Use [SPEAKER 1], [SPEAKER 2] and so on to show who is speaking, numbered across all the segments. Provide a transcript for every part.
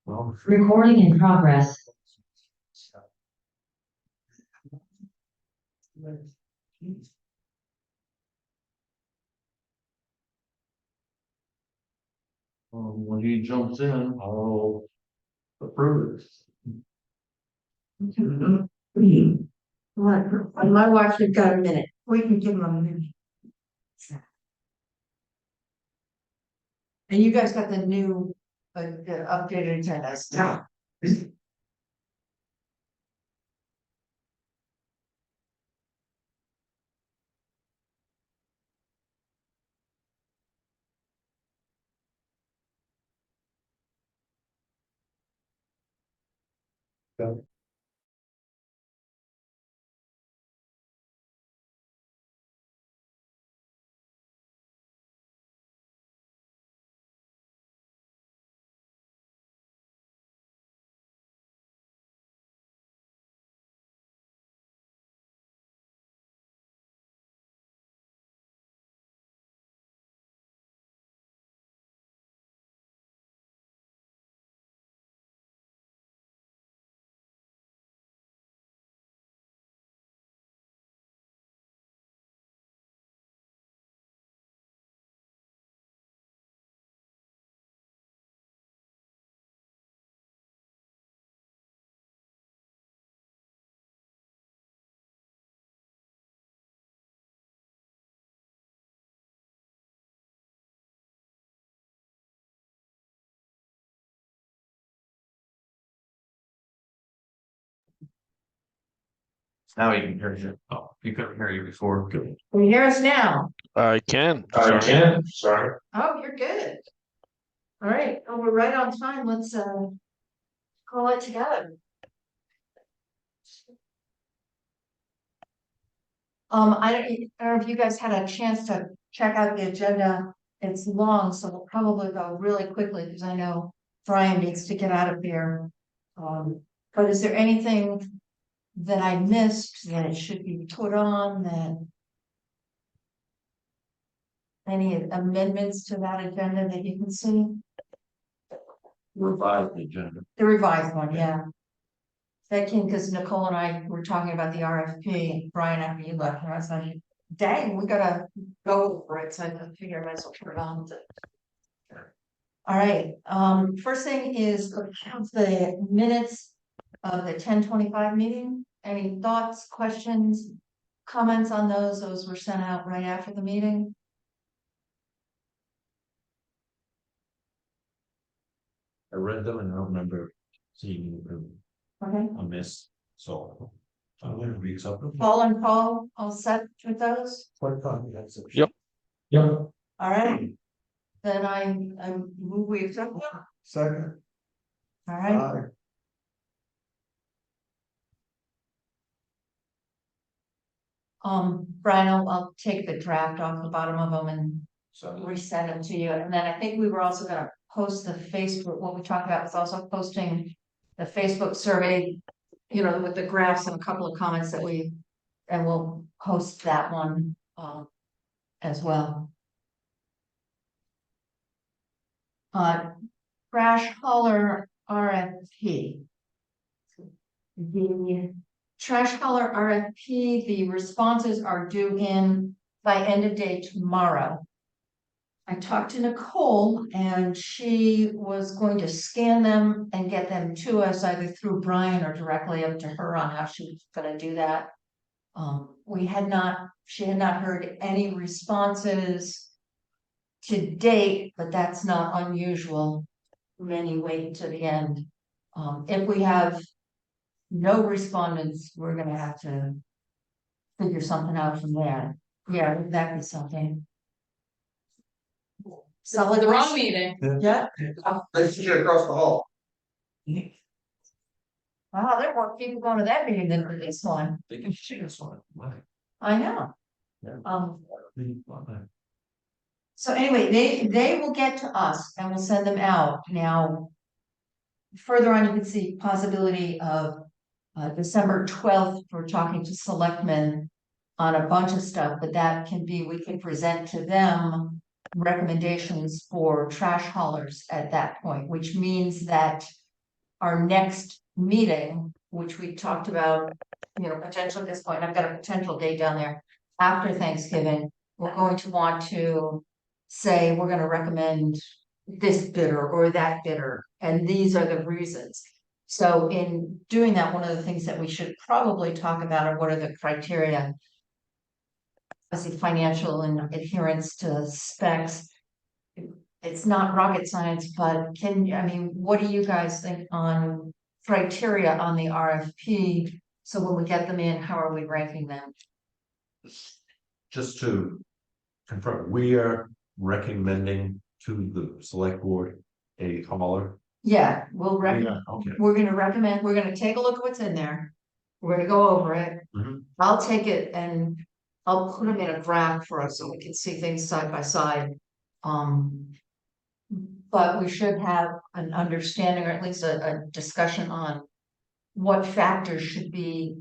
[SPEAKER 1] Well,
[SPEAKER 2] Recording in progress.
[SPEAKER 1] when he jumps in, I'll approve it.
[SPEAKER 3] On my watch, we've got a minute. We can give them a minute. And you guys got the new, the updated agenda stuff.
[SPEAKER 1] Now you can hear you. Oh, you couldn't hear you before. Good.
[SPEAKER 3] Can you hear us now?
[SPEAKER 4] I can.
[SPEAKER 1] I
[SPEAKER 4] Sorry.
[SPEAKER 1] can, sorry.
[SPEAKER 3] Oh, you're good. All right, oh, we're right on time. Let's call it together. I don't know if you guys had a chance to check out the agenda. It's long, so we'll probably go really quickly because I know Brian needs to get out of here. But is there anything that I missed that should be put on that? Any amendments to that agenda that you can see?
[SPEAKER 1] Revised agenda.
[SPEAKER 3] The revised one, yeah. That came because Nicole and I were talking about the RFP, Brian, after you left, and I was like, dang, we gotta go for it, so I figured I might as well turn it on. All right, first thing is the minutes of the 10:25 meeting. Any thoughts, questions, comments on those? Those were sent out right after the meeting.
[SPEAKER 1] I read them and I don't remember seeing them
[SPEAKER 3] Okay.
[SPEAKER 1] on this, so. I'm gonna read something.
[SPEAKER 3] Paul and Paul, all set with those?
[SPEAKER 1] Quite comprehensive.
[SPEAKER 4] Yep.
[SPEAKER 1] Yep.
[SPEAKER 3] All right. Then I move we accept them.
[SPEAKER 1] Second.
[SPEAKER 3] All right. Brian, I'll take the draft off the bottom of them and
[SPEAKER 1] So,
[SPEAKER 3] resend them to you. And then I think we were also gonna post the Facebook, what we talked about was also posting the Facebook survey, you know, with the graphs and a couple of comments that and we'll post that one, as well. Crash hauler RFP. The trash hauler RFP, the responses are due in by end of day tomorrow. I talked to Nicole and she was going to scan them and get them to us either through Brian or directly up to her on how she was gonna do that. She had not heard any responses to date, but that's not unusual. Many wait to the end. If we have no respondents, we're gonna have to figure something out from there. Yeah, that is something. Solid
[SPEAKER 5] The wrong
[SPEAKER 3] waste.
[SPEAKER 5] meeting.
[SPEAKER 3] Yeah,
[SPEAKER 1] let's get across the hall.
[SPEAKER 3] wow, there were more people going to that meeting than to this one.
[SPEAKER 1] They can see us on it.
[SPEAKER 3] I know.
[SPEAKER 1] Yeah.
[SPEAKER 3] Um, so anyway, they will get to us and we'll send them out. Now, further on, you can see possibility of December 12th, we're talking to selectmen on a bunch of stuff, but that can be, we can present to them recommendations for trash haulers at that point, which means that our next meeting, which we talked about, you know, potentially at this point, I've got a potential date down there after Thanksgiving, we're going to want to say, we're gonna recommend this bidder or that bidder, and these are the reasons. So in doing that, one of the things that we should probably talk about are what are the criteria. Obviously, financial and adherence to specs. It's not rocket science, but I mean, what do you guys think on criteria on the RFP? So when we get them in, how are we ranking them?
[SPEAKER 2] Just to confirm, we are recommending to the select board a hauler.
[SPEAKER 3] Yeah, we'll recommend.
[SPEAKER 2] Okay.
[SPEAKER 3] We're gonna recommend, we're gonna take a look at what's in there. We're gonna go over it.
[SPEAKER 2] Mhm.
[SPEAKER 3] I'll take it and I'll put them in a graph for us so we can see things side by side. But we should have an understanding or at least a discussion on what factors should be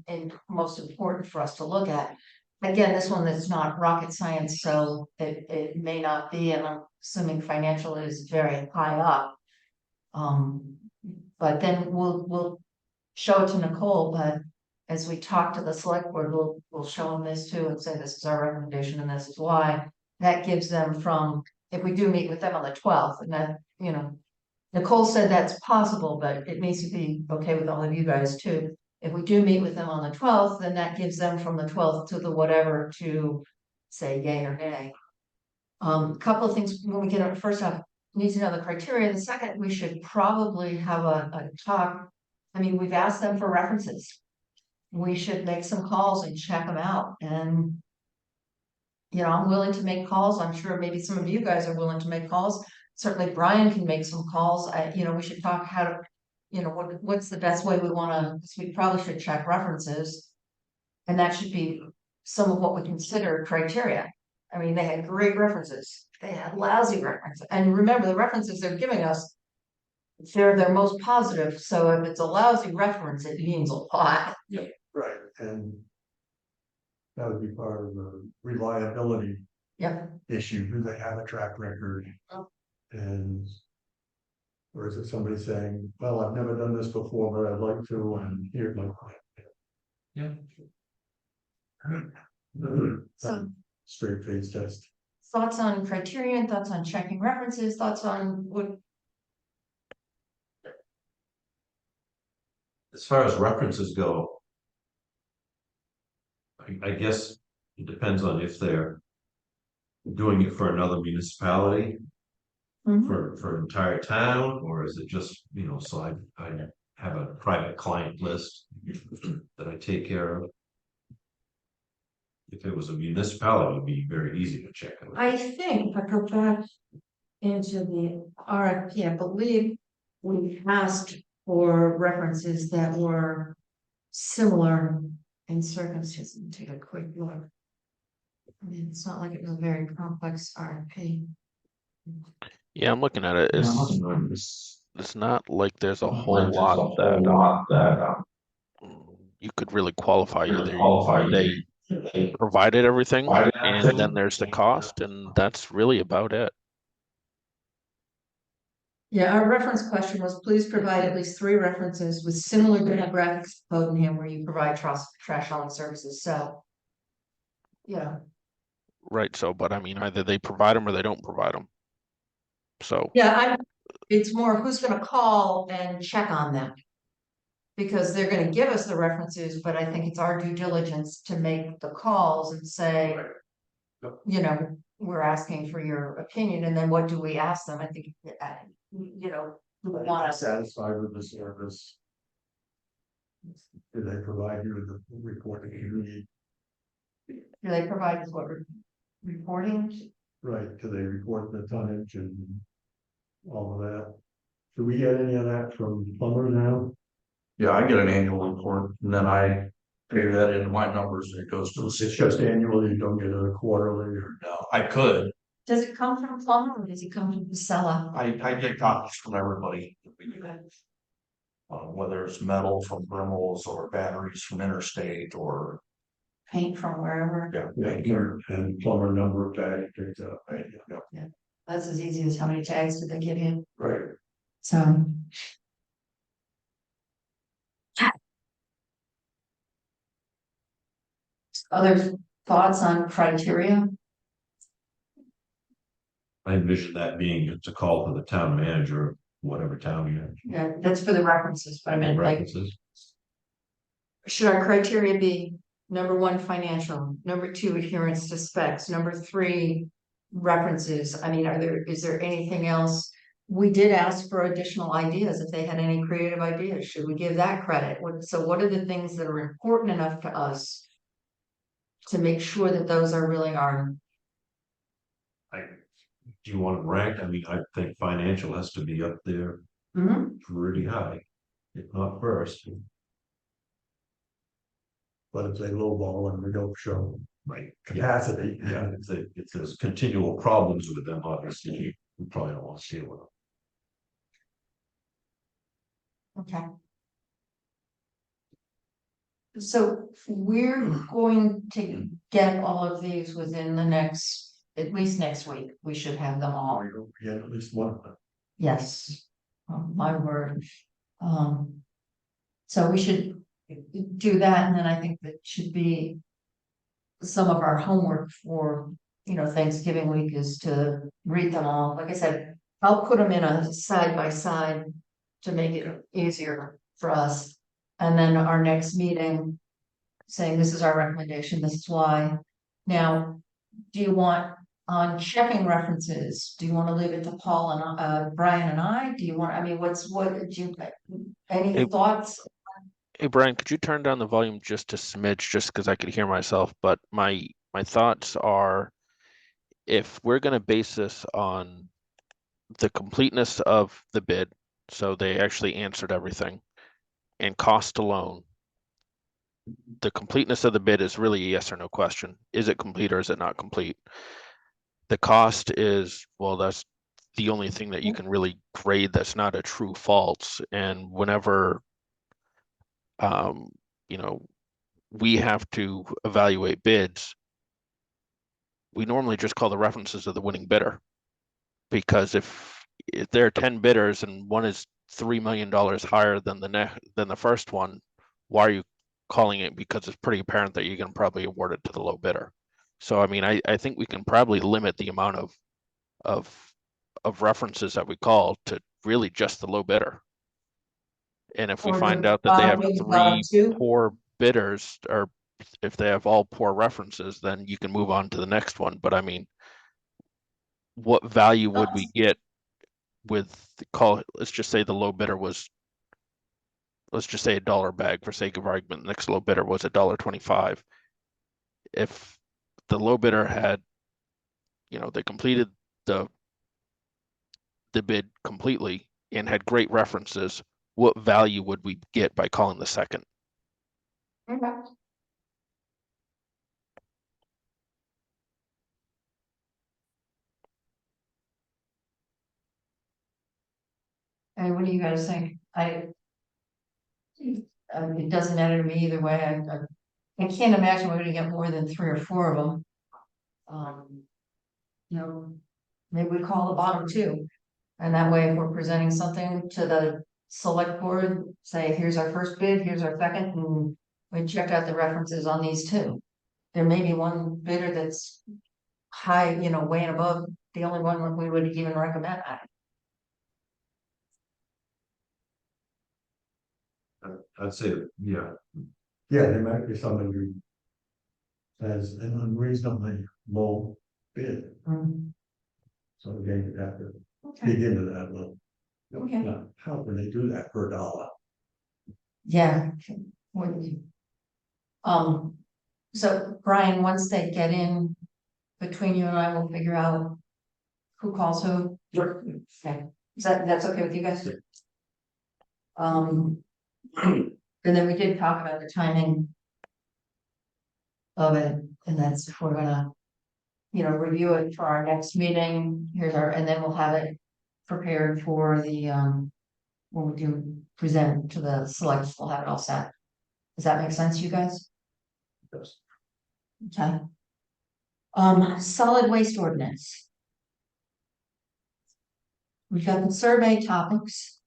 [SPEAKER 3] most important for us to look at. Again, this one that's not rocket science, so it may not be, and I'm assuming financial is very high up. But then we'll show it to Nicole, but as we talk to the select board, we'll show them this too and say, this is our recommendation and this is why. That gives them if we do meet with them on the 12th, and that, you know, Nicole said that's possible, but it needs to be okay with all of you guys too. If we do meet with them on the 12th, then that gives them from the 12th to the whatever to say yay or nay. A couple of things when we get our first up, need to know the criteria. The second, we should probably have a talk. I mean, we've asked them for references. We should make some calls and check them out. And, you know, I'm willing to make calls. I'm sure maybe some of you guys are willing to make calls. Certainly Brian can make some calls. You know, we should talk how to, you know, what's the best way we wanna, we probably should check references. And that should be some of what we consider criteria. I mean, they had great references. They had lousy references. And remember, the references they're giving us, they're their most positive. So if it's a lousy reference, it means a lot.
[SPEAKER 4] Right, and that would be part of the reliability
[SPEAKER 3] Yep.
[SPEAKER 4] issue. Do they have a track record?
[SPEAKER 3] Oh.
[SPEAKER 4] And or is it somebody saying, well, I've never done this before, but I'd like to, and here's my plan.
[SPEAKER 2] Yeah.
[SPEAKER 3] So
[SPEAKER 4] Straight face test.
[SPEAKER 3] thoughts on criterion, thoughts on checking references, thoughts on what?
[SPEAKER 2] As far as references go, I guess it depends on if they're doing it for another municipality, for an entire town, or is it just, you know, so I have a private client list that I take care of. If it was a municipality, it would be very easy to check.
[SPEAKER 3] I think if I go back into the RFP, I believe we asked for references that were similar in circumstances. Let me take a quick look. I mean, it's not like it was a very complex RFP.
[SPEAKER 5] Yeah, I'm looking at it. It's not like there's a whole lot that you could really qualify. They provided everything, and then there's the cost, and that's really about it.
[SPEAKER 3] Yeah, our reference question was, please provide at least 3 references with similar demographics to Codenham where you provide trash hauling services. So, yeah.
[SPEAKER 5] Right. So, but I mean, either they provide them or they don't provide them. So
[SPEAKER 3] Yeah, it's more who's gonna call and check on them. Because they're gonna give us the references, but I think it's our due diligence to make the calls and say, you know, we're asking for your opinion, and then what do we ask them? I think, you know, we want to.
[SPEAKER 4] Satisfied with the service? Do they provide you with the report that you need?
[SPEAKER 3] Do they provide us what reporting?
[SPEAKER 4] Right, do they report the tonnage and all of that? Do we get any of that from Plumber now?
[SPEAKER 1] Yeah, I get an annual report and then I figure that into my numbers and it goes to the
[SPEAKER 4] It's
[SPEAKER 1] city.
[SPEAKER 4] just annually, you don't get it quarterly or?
[SPEAKER 1] No, I could,
[SPEAKER 3] Does it come from Plummer or does it come from Casella?
[SPEAKER 1] I get copies from everybody. Whether it's metal from Brimmel's or batteries from Interstate or.
[SPEAKER 3] Paint from wherever.
[SPEAKER 4] And Plumber number of bags picked up.
[SPEAKER 3] That's as easy as how many tags did they give you?
[SPEAKER 4] Right.
[SPEAKER 3] So. Other thoughts on criteria?
[SPEAKER 2] I envision that being to call for the town manager, whatever town you're
[SPEAKER 3] Yeah, that's for the references, but I mean, like,
[SPEAKER 2] references.
[SPEAKER 3] should our criteria be number one, financial, number two, adherence to specs, number three, references? I mean, is there anything else? We did ask for additional ideas, if they had any creative ideas, should we give that credit? So what are the things that are important enough to us to make sure that those are really our,
[SPEAKER 2] Do you want to rank? I mean, I think financial has to be up there
[SPEAKER 3] Mhm.
[SPEAKER 2] pretty high, if not first.
[SPEAKER 4] But if they lowball and we don't show
[SPEAKER 2] Right.
[SPEAKER 4] capacity.
[SPEAKER 2] Yeah, if there's continual problems with them, obviously, we probably don't want to deal with them.
[SPEAKER 3] okay. So we're going to get all of these within the next, at least next week, we should have them all.
[SPEAKER 4] Or you get at least one of them.
[SPEAKER 3] Yes, my word. So we should do that, and then I think that should be some of our homework for, Thanksgiving week is to read them all. Like I said, I'll put them in a side by side to make it easier for us. And then our next meeting, saying this is our recommendation, this is why. Now, do you want on checking references, do you want to leave it to Paul and Brian and I? Do you want, I mean, what do you, any
[SPEAKER 5] Hey-
[SPEAKER 3] thoughts?
[SPEAKER 5] Hey, Brian, could you turn down the volume just a smidge, just because I could hear myself? But my thoughts are, if we're going to base this on the completeness of the bid, so they actually answered everything, and cost alone, the completeness of the bid is really a yes or no question. Is it complete or is it not complete? The cost is, well, that's the only thing that you can really grade that's not a true false. And whenever you know, we have to evaluate bids, we normally just call the references of the winning bidder. Because if there are 10 bidders and one is $3 million higher than the first one, why are you calling it? Because it's pretty apparent that you're going to probably award it to the low bidder. So I mean, I think we can probably limit the amount of references that we call to really just the low bidder. And if we
[SPEAKER 3] Or
[SPEAKER 5] find
[SPEAKER 3] the
[SPEAKER 5] out that they have
[SPEAKER 3] bottom bottom
[SPEAKER 5] three
[SPEAKER 3] two?
[SPEAKER 5] poor bidders, or if they have all poor references, then you can move on to the next one. But I mean, what value would we get with let's just say the low bidder was, let's just say $1 bag for sake of argument, the next low bidder was $1.25. If the low bidder had, they completed the bid completely and had great references, what value would we get by calling the second?
[SPEAKER 3] Okay. And what do you guys think? It doesn't matter to me either way. I can't imagine we're gonna get more than 3 or 4 of them. You know, maybe we call the bottom two. And that way, if we're presenting something to the select board, say, here's our first bid, here's our second, and we checked out the references on these two. There may be one bidder that's high, way and above the only one that we would even recommend.
[SPEAKER 2] I'd say, yeah,
[SPEAKER 4] Yeah, there might be somebody who has an unreasonably low bid, so again, you have to
[SPEAKER 3] Okay,
[SPEAKER 4] dig into that a little.
[SPEAKER 3] okay.
[SPEAKER 4] Now, how can they do that for $1?
[SPEAKER 3] Yeah. Wouldn't you? So Brian, once they get in between you and I, we'll figure out who calls who.
[SPEAKER 4] Sure.
[SPEAKER 3] Okay, that's okay with you guys? And then we did talk about the timing of it, and that's if we're gonna, review it for our next meeting. And then we'll have it prepared for the, when we do present to the select, we'll have it all set. Does that make sense, you guys?
[SPEAKER 4] Yes.
[SPEAKER 3] Okay. Solid waste ordinance. We've got the survey topics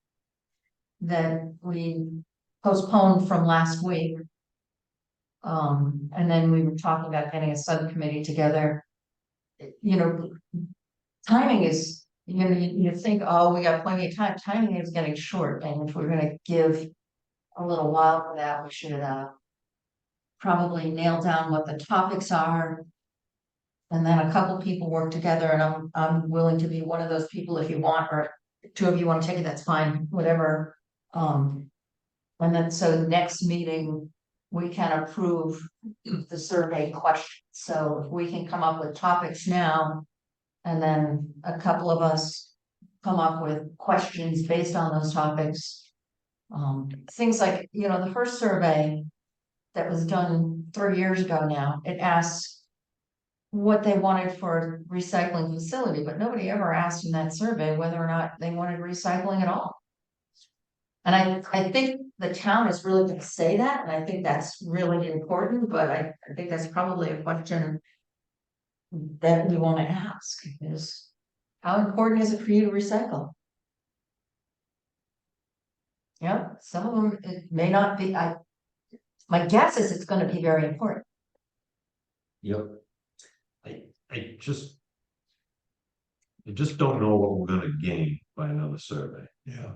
[SPEAKER 3] that we postponed from last week. And then we were talking about getting a subcommittee together. You know, timing is, you think, oh, we got plenty of time. Timing is getting short, and if we're gonna give a little while for that, we should probably nail down what the topics are. And then a couple people work together, and I'm willing to be one of those people if you want, or two of you want to take it, that's fine, whatever. And then, so next meeting, we can approve the survey question. So if we can come up with topics now, and then a couple of us come up with questions based on those topics. Things like, the first survey that was done 3 years ago now, it asks what they wanted for a recycling facility, but nobody ever asked in that survey whether or not they wanted recycling at all. And I think the town is really gonna say that, and I think that's really important, but I think that's probably a question that we wanna ask is, how important is it for you to recycle? Yeah, some of them, it may not be, my guess is it's gonna be very important.
[SPEAKER 2] Yep. I just don't know what we're gonna gain by another survey.
[SPEAKER 4] Yeah.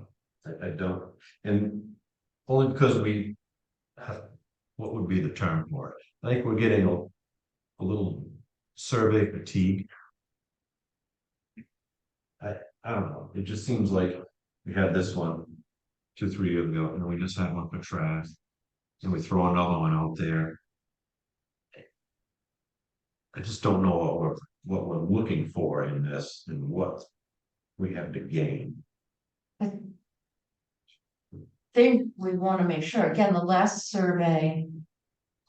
[SPEAKER 2] I don't, and only because we have, what would be the term for it? I think we're getting a little survey fatigue. I don't know, it just seems like we had this one 2-3 years ago, and we just had one for trash. And we throw another one out there. I just don't know what we're looking for in this and what we have to gain.
[SPEAKER 3] I think we wanna make sure, again, the last survey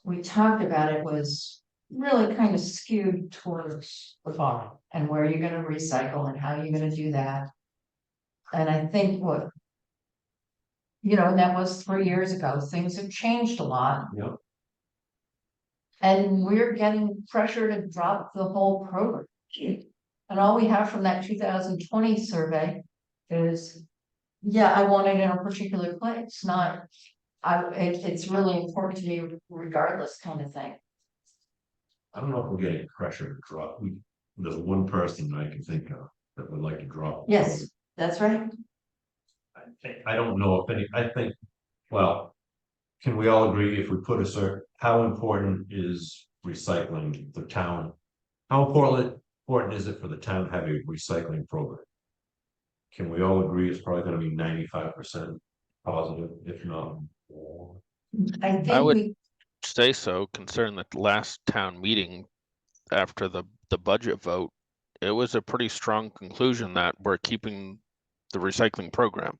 [SPEAKER 3] we talked about, it was really kind of skewed towards the farm and where you're gonna recycle and how you're gonna do that. And I think and that was 3 years ago, things have changed a lot.
[SPEAKER 2] Yep.
[SPEAKER 3] And we're getting pressure to drop the whole program. And all we have from that 2020 survey is, yeah, I want it in a particular place, not, it's really important to me regardless kind of thing.
[SPEAKER 2] I don't know if we're getting pressure to drop. There's one person I can think of that would like to drop.
[SPEAKER 3] Yes, that's right.
[SPEAKER 2] I don't know if I think, well, can we all agree if we put how important is recycling the town? How important is it for the town to have a recycling program? Can we all agree it's probably gonna be 95% positive, if not more?
[SPEAKER 3] I think
[SPEAKER 5] I would say so, considering that the last town meeting after the budget vote, it was a pretty strong conclusion that we're keeping the recycling program.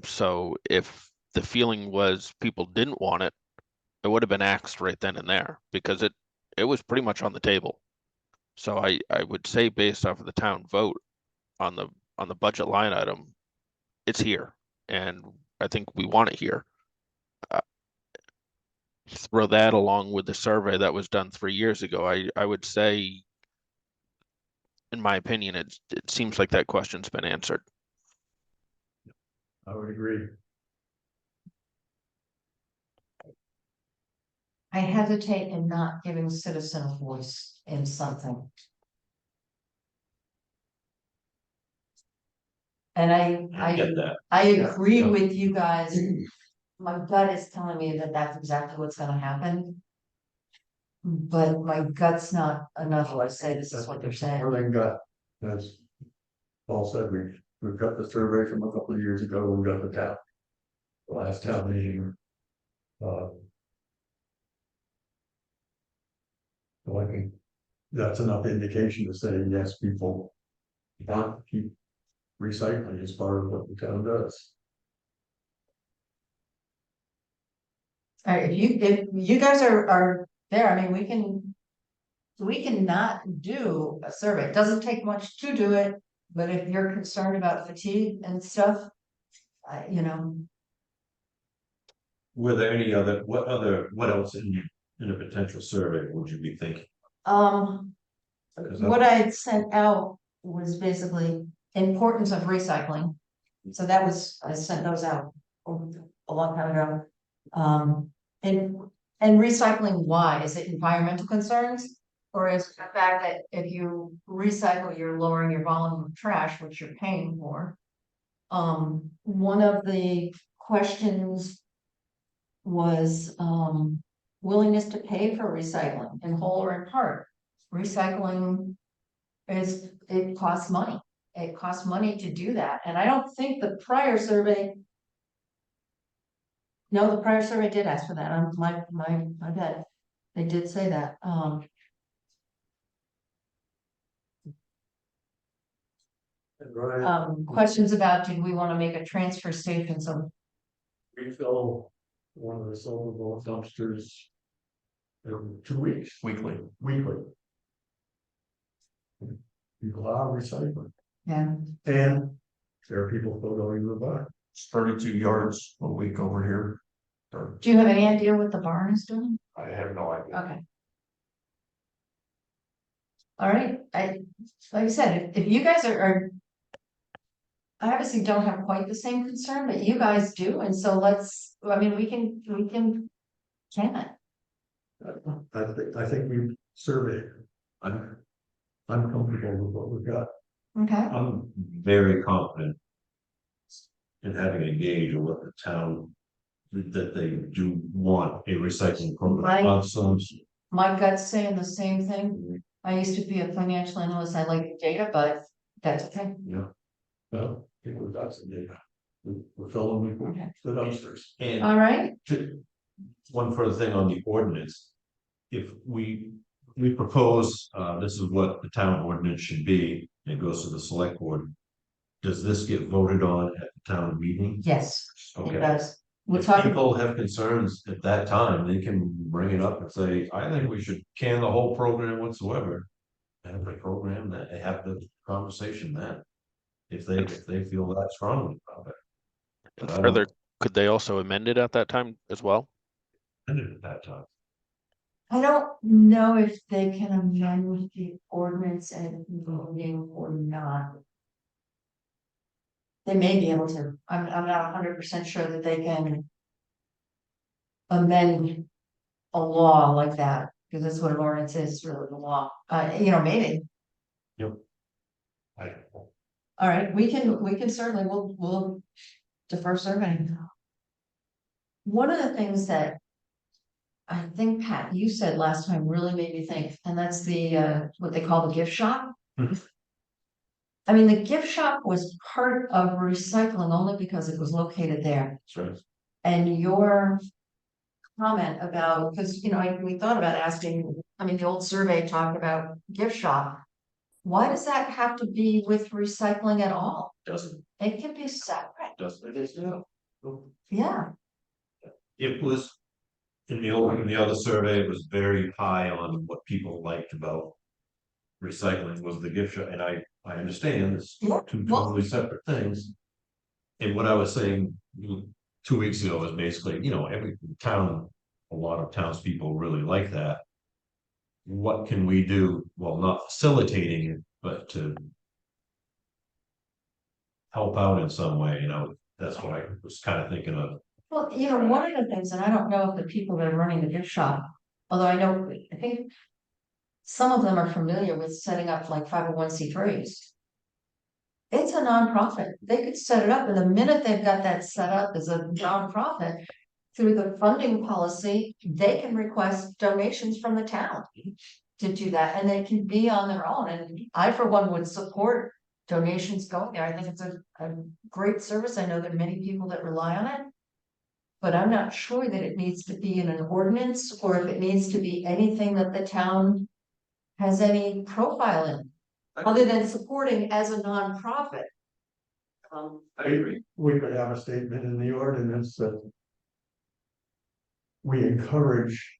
[SPEAKER 5] So if the feeling was people didn't want it, it would have been axed right then and there because it was pretty much on the table. So I would say based off of the town vote on the budget line item, it's here, and I think we want it here. Throw that along with the survey that was done 3 years ago, I would say, in my opinion, it seems like that question's been answered.
[SPEAKER 4] I would agree.
[SPEAKER 3] I hesitate in not giving citizen a voice in something. And
[SPEAKER 2] I get that.
[SPEAKER 3] I agree
[SPEAKER 2] Yeah.
[SPEAKER 3] with you guys. My gut is telling me that that's exactly what's gonna happen. But my gut's not enough to say this is what they're saying.
[SPEAKER 4] Everything got, as Paul said, we've got the survey from a couple of years ago, we've got the last town meeting. So I think that's enough indication to say, yes, people want to keep recycling as part of what the town does.
[SPEAKER 3] All right, if you guys are there, I mean, we can not do a survey. It doesn't take much to do it, but if you're concerned about fatigue and stuff,
[SPEAKER 2] Were there any what else in a potential survey would you be thinking?
[SPEAKER 3] What I had sent out was basically importance of recycling. So I sent those out a long time ago. And And recycling, why? Is it environmental concerns? Or is it the fact that if you recycle, you're lowering your volume of trash, which you're paying for? One of the questions was, willingness to pay for recycling in whole or in part. Recycling it costs money. It costs money to do that. And I don't think the prior survey. No, the prior survey did ask for that. My bad. They did say that. Questions about, did we want to make a transfer station? So
[SPEAKER 4] Refill one of the solvable dumpsters every 2 weeks,
[SPEAKER 1] weekly.
[SPEAKER 4] weekly. People are recycling,
[SPEAKER 3] yeah,
[SPEAKER 4] and there are people still going to the bar.
[SPEAKER 1] It's 32 yards a week over here. Or,
[SPEAKER 3] do you have any idea what the barn is doing?
[SPEAKER 1] I have no idea.
[SPEAKER 3] Okay. All right, like I said, if you guys are. I obviously don't have quite the same concern, but you guys do, and so I mean, we can, can it?
[SPEAKER 4] I think we surveyed. I'm comfortable with what we've got.
[SPEAKER 3] Okay,
[SPEAKER 2] I'm very confident in having a gauge of what the town, that they do want a recycling program
[SPEAKER 3] Right.
[SPEAKER 2] of some.
[SPEAKER 3] my gut's saying the same thing. I used to be a financial analyst, I like data, but that's okay.
[SPEAKER 4] Yeah. Well, I think we've got some data. We're filling
[SPEAKER 3] Okay.
[SPEAKER 4] the dumpsters.
[SPEAKER 2] And
[SPEAKER 3] All right,
[SPEAKER 2] one further thing on the ordinance. If we propose, this is what the town ordinance should be, and it goes to the select board. Does this get voted on at the town meeting?
[SPEAKER 3] yes, it
[SPEAKER 2] Okay.
[SPEAKER 3] does. We'll
[SPEAKER 2] If
[SPEAKER 3] talk,
[SPEAKER 2] people have concerns at that time, they can bring it up and say, I think we should can the whole program whatsoever. Have the program that they have the conversation then. If they feel that strongly about it.
[SPEAKER 5] And
[SPEAKER 2] But I don't
[SPEAKER 5] further, could they also amend it at that time as well?
[SPEAKER 2] end it at that time.
[SPEAKER 3] I don't know if they can amend the ordinance and voting or not. They may be able to, I'm not 100% sure that they can. Amend a law like that, because that's what an ordinance is, really the law, maybe.
[SPEAKER 2] I
[SPEAKER 3] All right, we can certainly, we'll defer surveying. One of the things that I think, Pat, you said last time really made me think, and that's the, what they call the gift shop.
[SPEAKER 2] Mhm.
[SPEAKER 3] I mean, the gift shop was part of recycling only because it was located there.
[SPEAKER 2] That's right.
[SPEAKER 3] And your comment about, because, we thought about asking, I mean, the old survey talked about gift shop. Why does that have to be with recycling at all?
[SPEAKER 2] Doesn't,
[SPEAKER 3] It can be separate.
[SPEAKER 2] it is,
[SPEAKER 3] Yeah,
[SPEAKER 2] it was. In the other survey, it was very high on what people liked about. Recycling was the gift shop, and I understand it's
[SPEAKER 3] Yeah,
[SPEAKER 2] two
[SPEAKER 3] well-
[SPEAKER 2] totally separate things. And what I was saying 2 weeks ago was basically, every town, a lot of townspeople really like that. What can we do? Well, not facilitating it, but to. Help out in some way, that's what I was kind of thinking of.
[SPEAKER 3] well, one of the things, and I don't know if the people that are running the gift shop, although I think. Some of them are familiar with setting up like 501(c)(3)s. It's a nonprofit. They could set it up, and the minute they've got that set up as a nonprofit. Through the funding policy, they can request donations from the town. To do that, and they can be on their own, and I for one would support donations going there. I think it's a great service. I know there are many people that rely on it. But I'm not sure that it needs to be in an ordinance, or if it needs to be anything that the town. Has any profile in, other than supporting as a nonprofit.
[SPEAKER 4] I agree. We could have a statement in the ordinance that. We encourage.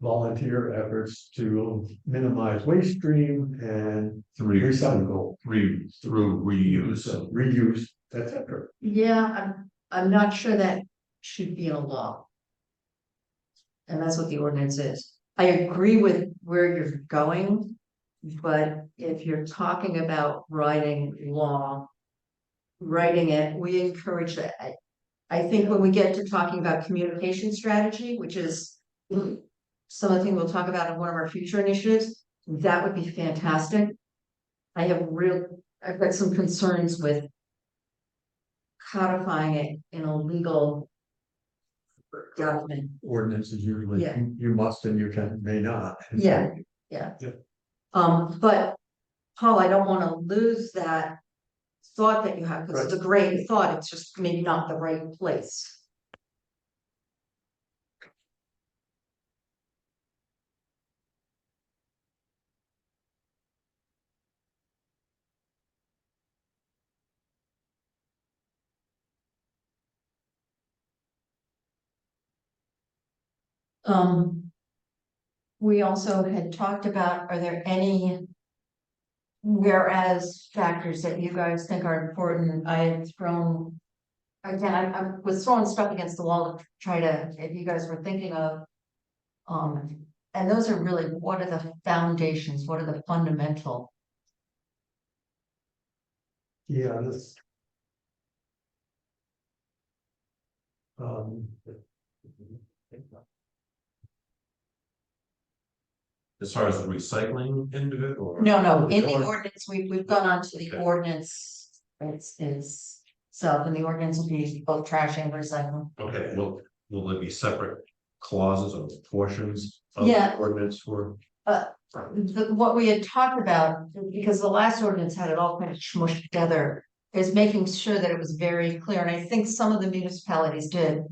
[SPEAKER 4] Volunteer efforts to minimize waste stream and recycle,
[SPEAKER 2] Through reuse.
[SPEAKER 4] reuse, etc.
[SPEAKER 3] Yeah, I'm not sure that should be a law. And that's what the ordinance is. I agree with where you're going, but if you're talking about writing law. Writing it, we encourage that. I think when we get to talking about communication strategy, which is some of the things we'll talk about in one of our future initiatives, that would be fantastic. I've got some concerns with codifying it in a legal document.
[SPEAKER 4] Ordinances usually,
[SPEAKER 3] Yeah.
[SPEAKER 4] you must and you can, may not.
[SPEAKER 3] Yeah. But Paul, I don't wanna lose that thought that you have, because it's a great thought, it's just maybe not the right place. We also had talked about, are there any whereas factors that you guys think are important? I had thrown, again, I was throwing stuff against the wall to try to, if you guys were thinking of. And those are really, what are the foundations, what are the fundamental?
[SPEAKER 4] Yeah, this. Um.
[SPEAKER 2] As far as the recycling end of it, or?
[SPEAKER 3] No, in the ordinance, we've gone on to the
[SPEAKER 2] Okay.
[SPEAKER 3] ordinance, is self, and the ordinance will be both trash and recycling.
[SPEAKER 2] Okay, will there be separate clauses or portions of
[SPEAKER 3] Yeah.
[SPEAKER 2] the ordinance for?
[SPEAKER 3] What we had talked about, because the last ordinance had it all kind of smushed together, is making sure that it was very clear, and I think some of the municipalities did.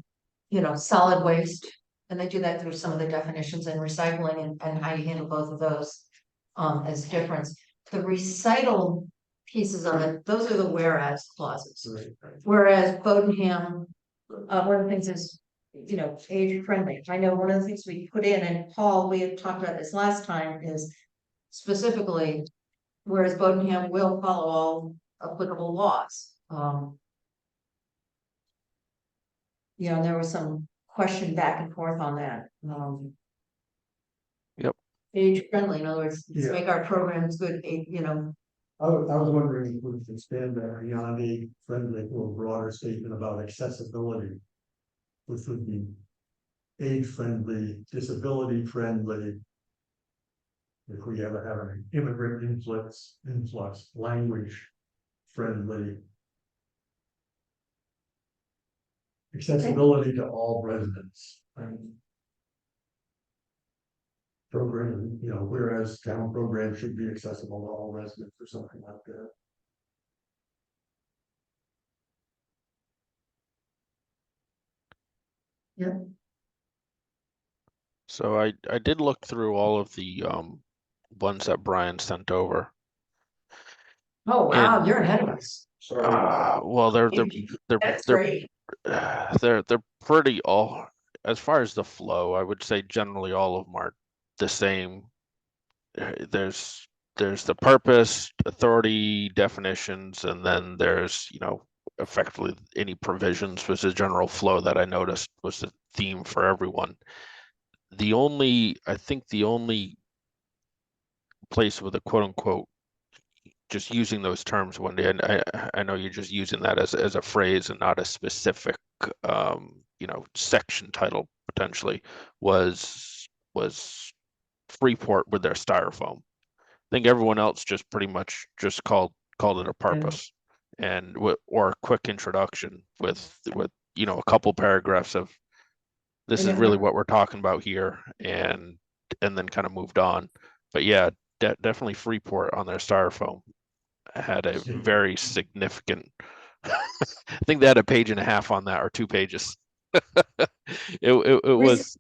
[SPEAKER 3] Solid waste, and they do that through some of the definitions and recycling and how you handle both of those. As difference, the recital pieces of it, those are the whereas clauses. Whereas Bodenham, one of the things is, age friendly. I know one of the things we put in, and Paul, we had talked about this last time, is specifically, whereas Bodenham will follow all applicable laws. And there was some question back and forth on that.
[SPEAKER 5] Yep.
[SPEAKER 3] Age friendly, in other words, let's
[SPEAKER 4] Yeah.
[SPEAKER 3] make our programs good,
[SPEAKER 4] I was wondering if we could expand that beyond age friendly to a broader statement about accessibility. Which would be age friendly, disability friendly. If we ever have an immigrant influx, language friendly. Accessibility to all residents. Program, whereas town programs should be accessible to all residents or something like that.
[SPEAKER 5] So I did look through all of the ones that Brian sent over.
[SPEAKER 3] Oh, wow, you're ahead of us.
[SPEAKER 5] Well, they're
[SPEAKER 3] That's great.
[SPEAKER 5] they're pretty all, as far as the flow, I would say generally all of them are the same. There's the purpose, authority, definitions, and then there's, effectively any provisions was the general flow that I noticed was the theme for everyone. I think the only place with a quote unquote, just using those terms, Wendy, and I know you're just using that as a phrase and not a specific, section title potentially, was Freeport with their styrofoam. I think everyone else just pretty much just called it a purpose, and or a quick introduction with a couple paragraphs of this is really what we're talking about here, and then kind of moved on. But yeah, definitely Freeport on their styrofoam had a very significant. I think they had a page and a half on that, or 2 pages. it was.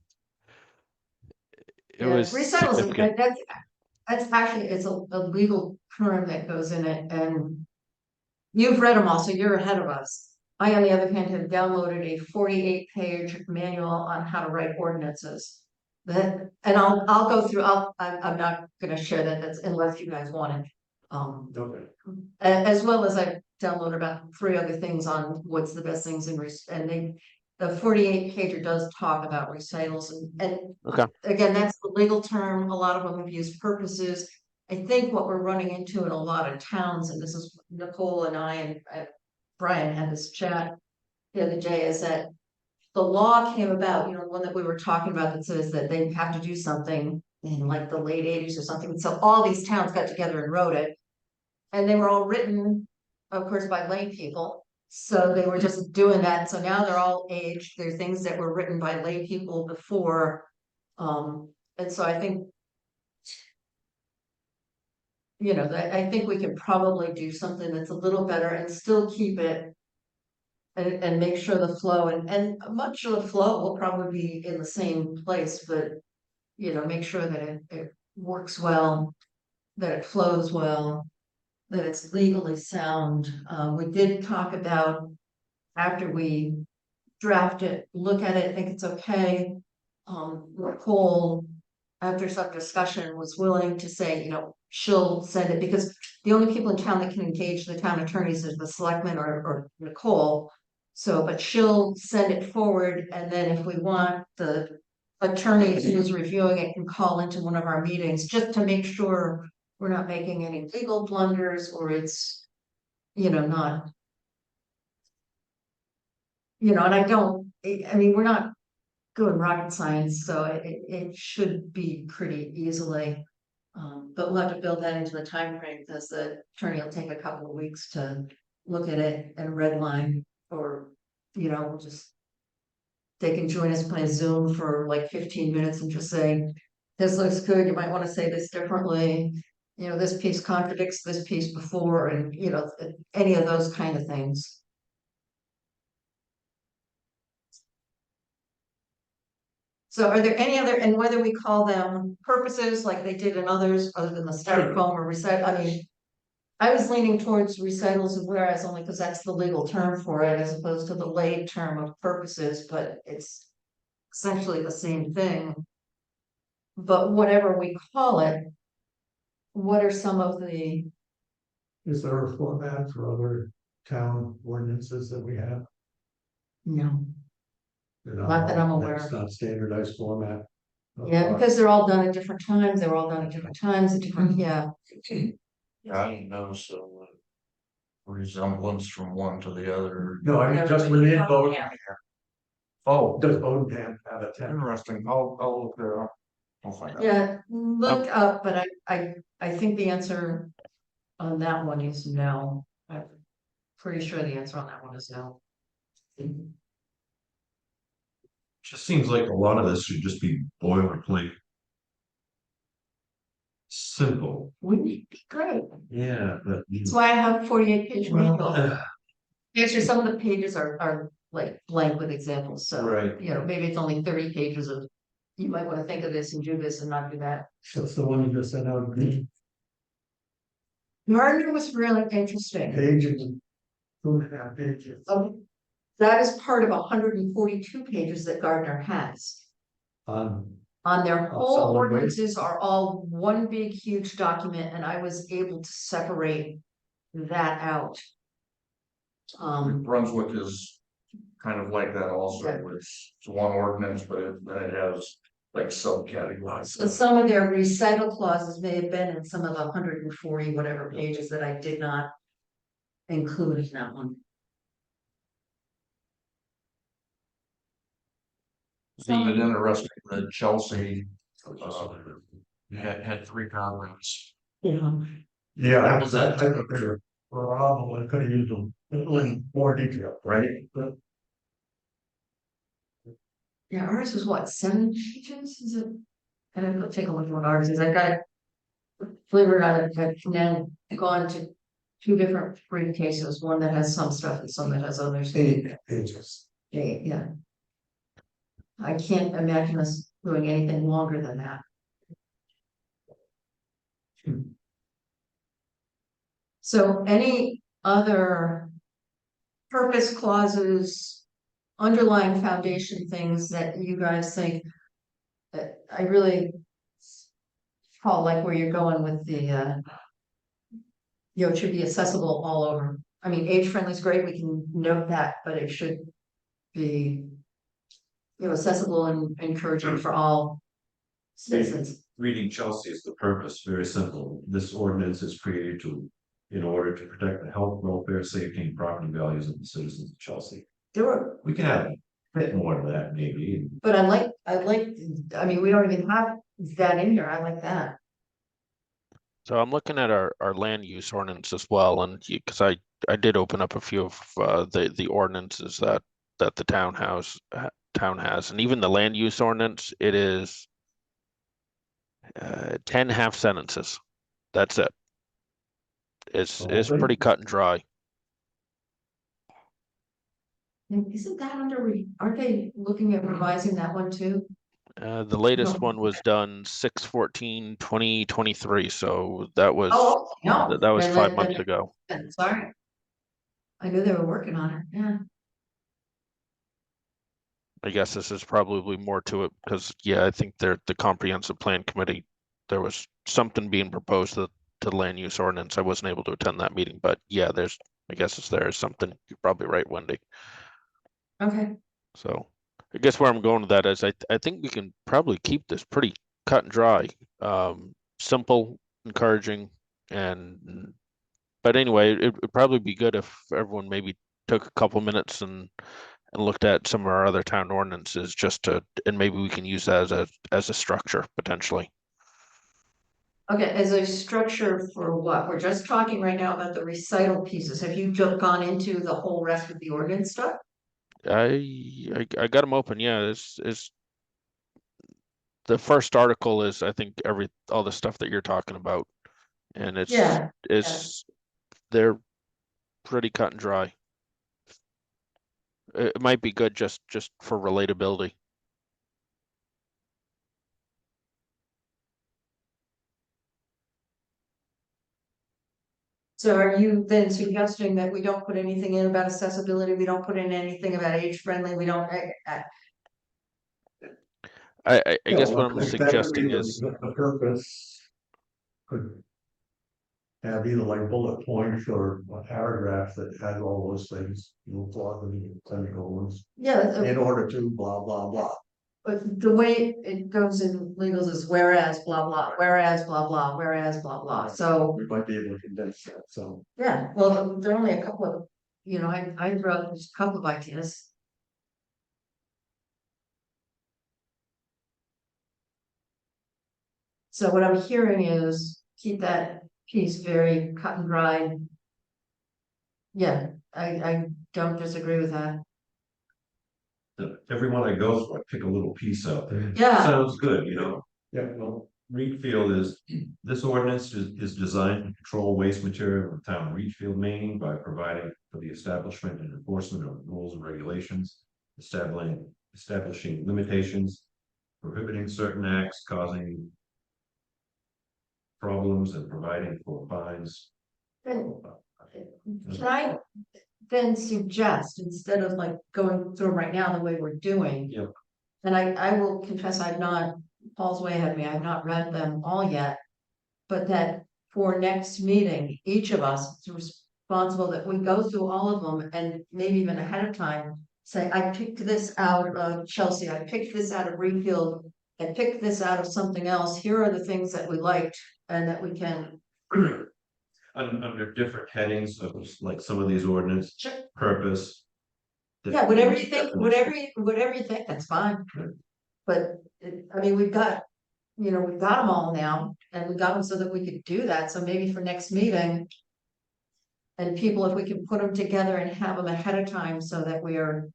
[SPEAKER 5] It was significant.
[SPEAKER 3] That's actually, it's a legal term that goes in it, and you've read them all, so you're ahead of us. I, on the other hand, have downloaded a 48-page manual on how to write ordinances. And I'll go through, I'm not gonna share that, unless you guys want it.
[SPEAKER 4] Okay.
[SPEAKER 3] As well as I downloaded about 3 other things on what's the best things the 48-pager does talk about recitals and
[SPEAKER 5] Okay.
[SPEAKER 3] Again, that's the legal term. A lot of them have used purposes. I think what we're running into in a lot of towns, and this is Nicole and I and Brian had this chat, the other day is that the law came about, you know, one that we were talking about that says that they have to do something in like the late eighties or something. So all these towns got together and wrote it. And they were all written, of course, by lay people. So they were just doing that. So now they're all aged. They're things that were written by lay people before. And so I think, you know, that I think we can probably do something that's a little better and still keep it. And make sure the flow and much of the flow will probably be in the same place, but. You know, make sure that it works well, that it flows well, that it's legally sound. We did talk about after we draft it, look at it, think it's okay. Nicole, after some discussion, was willing to say, you know, she'll send it because the only people in town that can engage the town attorneys is the selectman or Nicole. So, but she'll send it forward, and then if we want the attorney who's reviewing it can call into one of our meetings just to make sure we're not making any legal blunders or it's, you know, not. You know, and I mean, we're not doing rocket science, so it should be pretty easily. But we'll have to build that into the time frame because the attorney will take a couple of weeks to look at it and redline or, you know, we'll just. They can join us by Zoom for like 15 minutes and just say, this looks good, you might want to say this differently. You know, this piece contradicts this piece before and, you know, any of those kind of things. So are there any other, and whether we call them purposes like they did in others, other than the styrofoam or recite, I mean. I was leaning towards recitals and whereas only because that's the legal term for it as opposed to the lay term of purposes, but it's essentially the same thing. But whatever we call it, what are some of the,
[SPEAKER 4] Is there a format for other town ordinances that we have?
[SPEAKER 3] no,
[SPEAKER 4] They're
[SPEAKER 3] Not that I'm aware
[SPEAKER 4] It's
[SPEAKER 3] of.
[SPEAKER 4] not standardized format.
[SPEAKER 3] yeah, because they're all done at different times, they were all done at different times, at different, yeah.
[SPEAKER 1] Yeah, I didn't know, so. Resemblance from one to the other.
[SPEAKER 4] No, I mean, just within both.
[SPEAKER 1] Oh,
[SPEAKER 4] Does Bowden have a town?
[SPEAKER 1] interesting. I'll look there. I'll find out.
[SPEAKER 3] Yeah, look up, but I think the answer on that one is no. I'm pretty sure the answer on that one is no.
[SPEAKER 2] Just seems like a lot of this should just be boilerplate. Simple,
[SPEAKER 3] Wouldn't it be great?
[SPEAKER 2] yeah, but.
[SPEAKER 3] That's why I have 48-page manual.
[SPEAKER 2] Well,
[SPEAKER 3] Actually, some of the pages are like blank with examples, so.
[SPEAKER 2] Right.
[SPEAKER 3] You know, maybe it's only 30 pages of, you might wanna think of this and do this and not do that.
[SPEAKER 4] That's the one you just sent out,
[SPEAKER 3] Gardner was really interesting.
[SPEAKER 4] pages. 2.5 pages.
[SPEAKER 3] That is part of 142 pages that Gardner has. On their whole
[SPEAKER 4] solid waste.
[SPEAKER 3] ordinances are all one big huge document and I was able to separate that out.
[SPEAKER 1] Brunswick is kind of like that also,
[SPEAKER 3] Yeah.
[SPEAKER 1] it's one ordinance, but then it has like subcategories.
[SPEAKER 3] So some of their recital clauses may have been in some of the 140 whatever pages that I did not include in that one.
[SPEAKER 1] Isn't it interesting that Chelsea had 3 comments?
[SPEAKER 3] Yeah.
[SPEAKER 4] Yeah,
[SPEAKER 1] That was that.
[SPEAKER 4] I thought they were horrible, I could have used them in more detail, right? But
[SPEAKER 3] Yeah, ours was what, 7 pages, is it? And I'm gonna take a look at what ours is, I got it. Believe it or not, I've now gone to 2 different briefcases, one that has some stuff and some that has others.
[SPEAKER 4] 8 pages.
[SPEAKER 3] Yeah. I can't imagine us doing anything longer than that. So any other purpose clauses, underlying foundation things that you guys think that I really call like where you're going with the you know, it should be accessible all over. I mean, age friendly is great, we can note that, but it should be, you know, accessible and encouraging for all citizens.
[SPEAKER 2] Reading Chelsea is the purpose, very simple. This ordinance is created in order to protect the health, welfare, safety, and property values of the citizens of Chelsea.
[SPEAKER 3] there were,
[SPEAKER 2] We can have a bit more of that maybe.
[SPEAKER 3] but I mean, we don't even have that in here. I like that.
[SPEAKER 5] So I'm looking at our land use ordinance as well, and because I did open up a few of the ordinances that the town has, and even the land use ordinance, it is 10 half sentences. That's it. It's
[SPEAKER 4] Okay.
[SPEAKER 5] pretty cut and dry.
[SPEAKER 3] And isn't that aren't they looking at revising that one too?
[SPEAKER 5] The latest
[SPEAKER 3] No.
[SPEAKER 5] one was done 6/14/2023, so that was
[SPEAKER 3] Oh, no.
[SPEAKER 5] that was
[SPEAKER 3] then
[SPEAKER 5] 5 months ago.
[SPEAKER 3] Sorry. I knew they were working on it, yeah.
[SPEAKER 5] I guess this is probably more to it because, yeah, I think the comprehensive plan committee, there was something being proposed to the land use ordinance. I wasn't able to attend that meeting, but yeah, I guess there is something. You're probably right, Wendy.
[SPEAKER 3] Okay,
[SPEAKER 5] So I guess where I'm going with that is I think we can probably keep this pretty cut and dry, simple, encouraging, but anyway, it would probably be good if everyone maybe took a couple minutes and looked at some of our other town ordinances and maybe we can use that as a structure potentially.
[SPEAKER 3] okay, as a structure for what? We're just talking right now about the recital pieces. Have you just gone into the whole rest of the ordinance stuff?
[SPEAKER 5] I got them open. Yeah, is the first article is I think all the stuff that you're talking about, and
[SPEAKER 3] Yeah,
[SPEAKER 5] they're pretty cut and dry. It might be good just for relatability.
[SPEAKER 3] so are you then suggesting that we don't put anything in about accessibility, we don't put in anything about age friendly, we don't,
[SPEAKER 5] I
[SPEAKER 4] Yeah,
[SPEAKER 5] guess
[SPEAKER 4] well,
[SPEAKER 5] what I'm
[SPEAKER 4] that could be
[SPEAKER 5] suggesting is
[SPEAKER 4] the purpose could have either like bullet points or a paragraph that had all those things, clause and semicolons,
[SPEAKER 3] yeah,
[SPEAKER 4] in order to blah, blah, blah.
[SPEAKER 3] but the way it goes in legals is whereas blah blah, whereas blah blah, whereas blah blah, so.
[SPEAKER 4] We might be able to condense that, so.
[SPEAKER 3] Yeah, well, there are only a couple of, I wrote just a couple of ideas. So what I'm hearing is keep that piece very cut and dried. Yeah, I don't disagree with that.
[SPEAKER 2] Everyone I go through, I pick a little piece out.
[SPEAKER 3] Yeah.
[SPEAKER 2] Sounds good,
[SPEAKER 4] Yeah, well,
[SPEAKER 2] Reedfield this ordinance is designed to control waste material in the town of Reedfield, Maine by providing for the establishment and enforcement of rules and regulations, establishing limitations, prohibiting certain acts causing problems and providing for fines.
[SPEAKER 3] Then, can I then suggest, instead of like going through 'em right now the way we're doing?
[SPEAKER 2] Yep.
[SPEAKER 3] And I will confess, Paul's way ahead of me, I've not read them all yet. But that for next meeting, each of us is responsible that we go through all of them and maybe even ahead of time. Say, I picked this out of Chelsea, I picked this out of Greenfield, I picked this out of something else, here are the things that we liked and that we can.
[SPEAKER 2] Under different headings of like some of these ordinance
[SPEAKER 3] Sure.
[SPEAKER 2] purpose.
[SPEAKER 3] Yeah, whatever you think,
[SPEAKER 2] definition.
[SPEAKER 3] whatever you think, that's fine. But I mean, we've got them all now, and we got them so that we could do that, so maybe for next meeting. And people, if we can put them together and have them ahead of time so that we are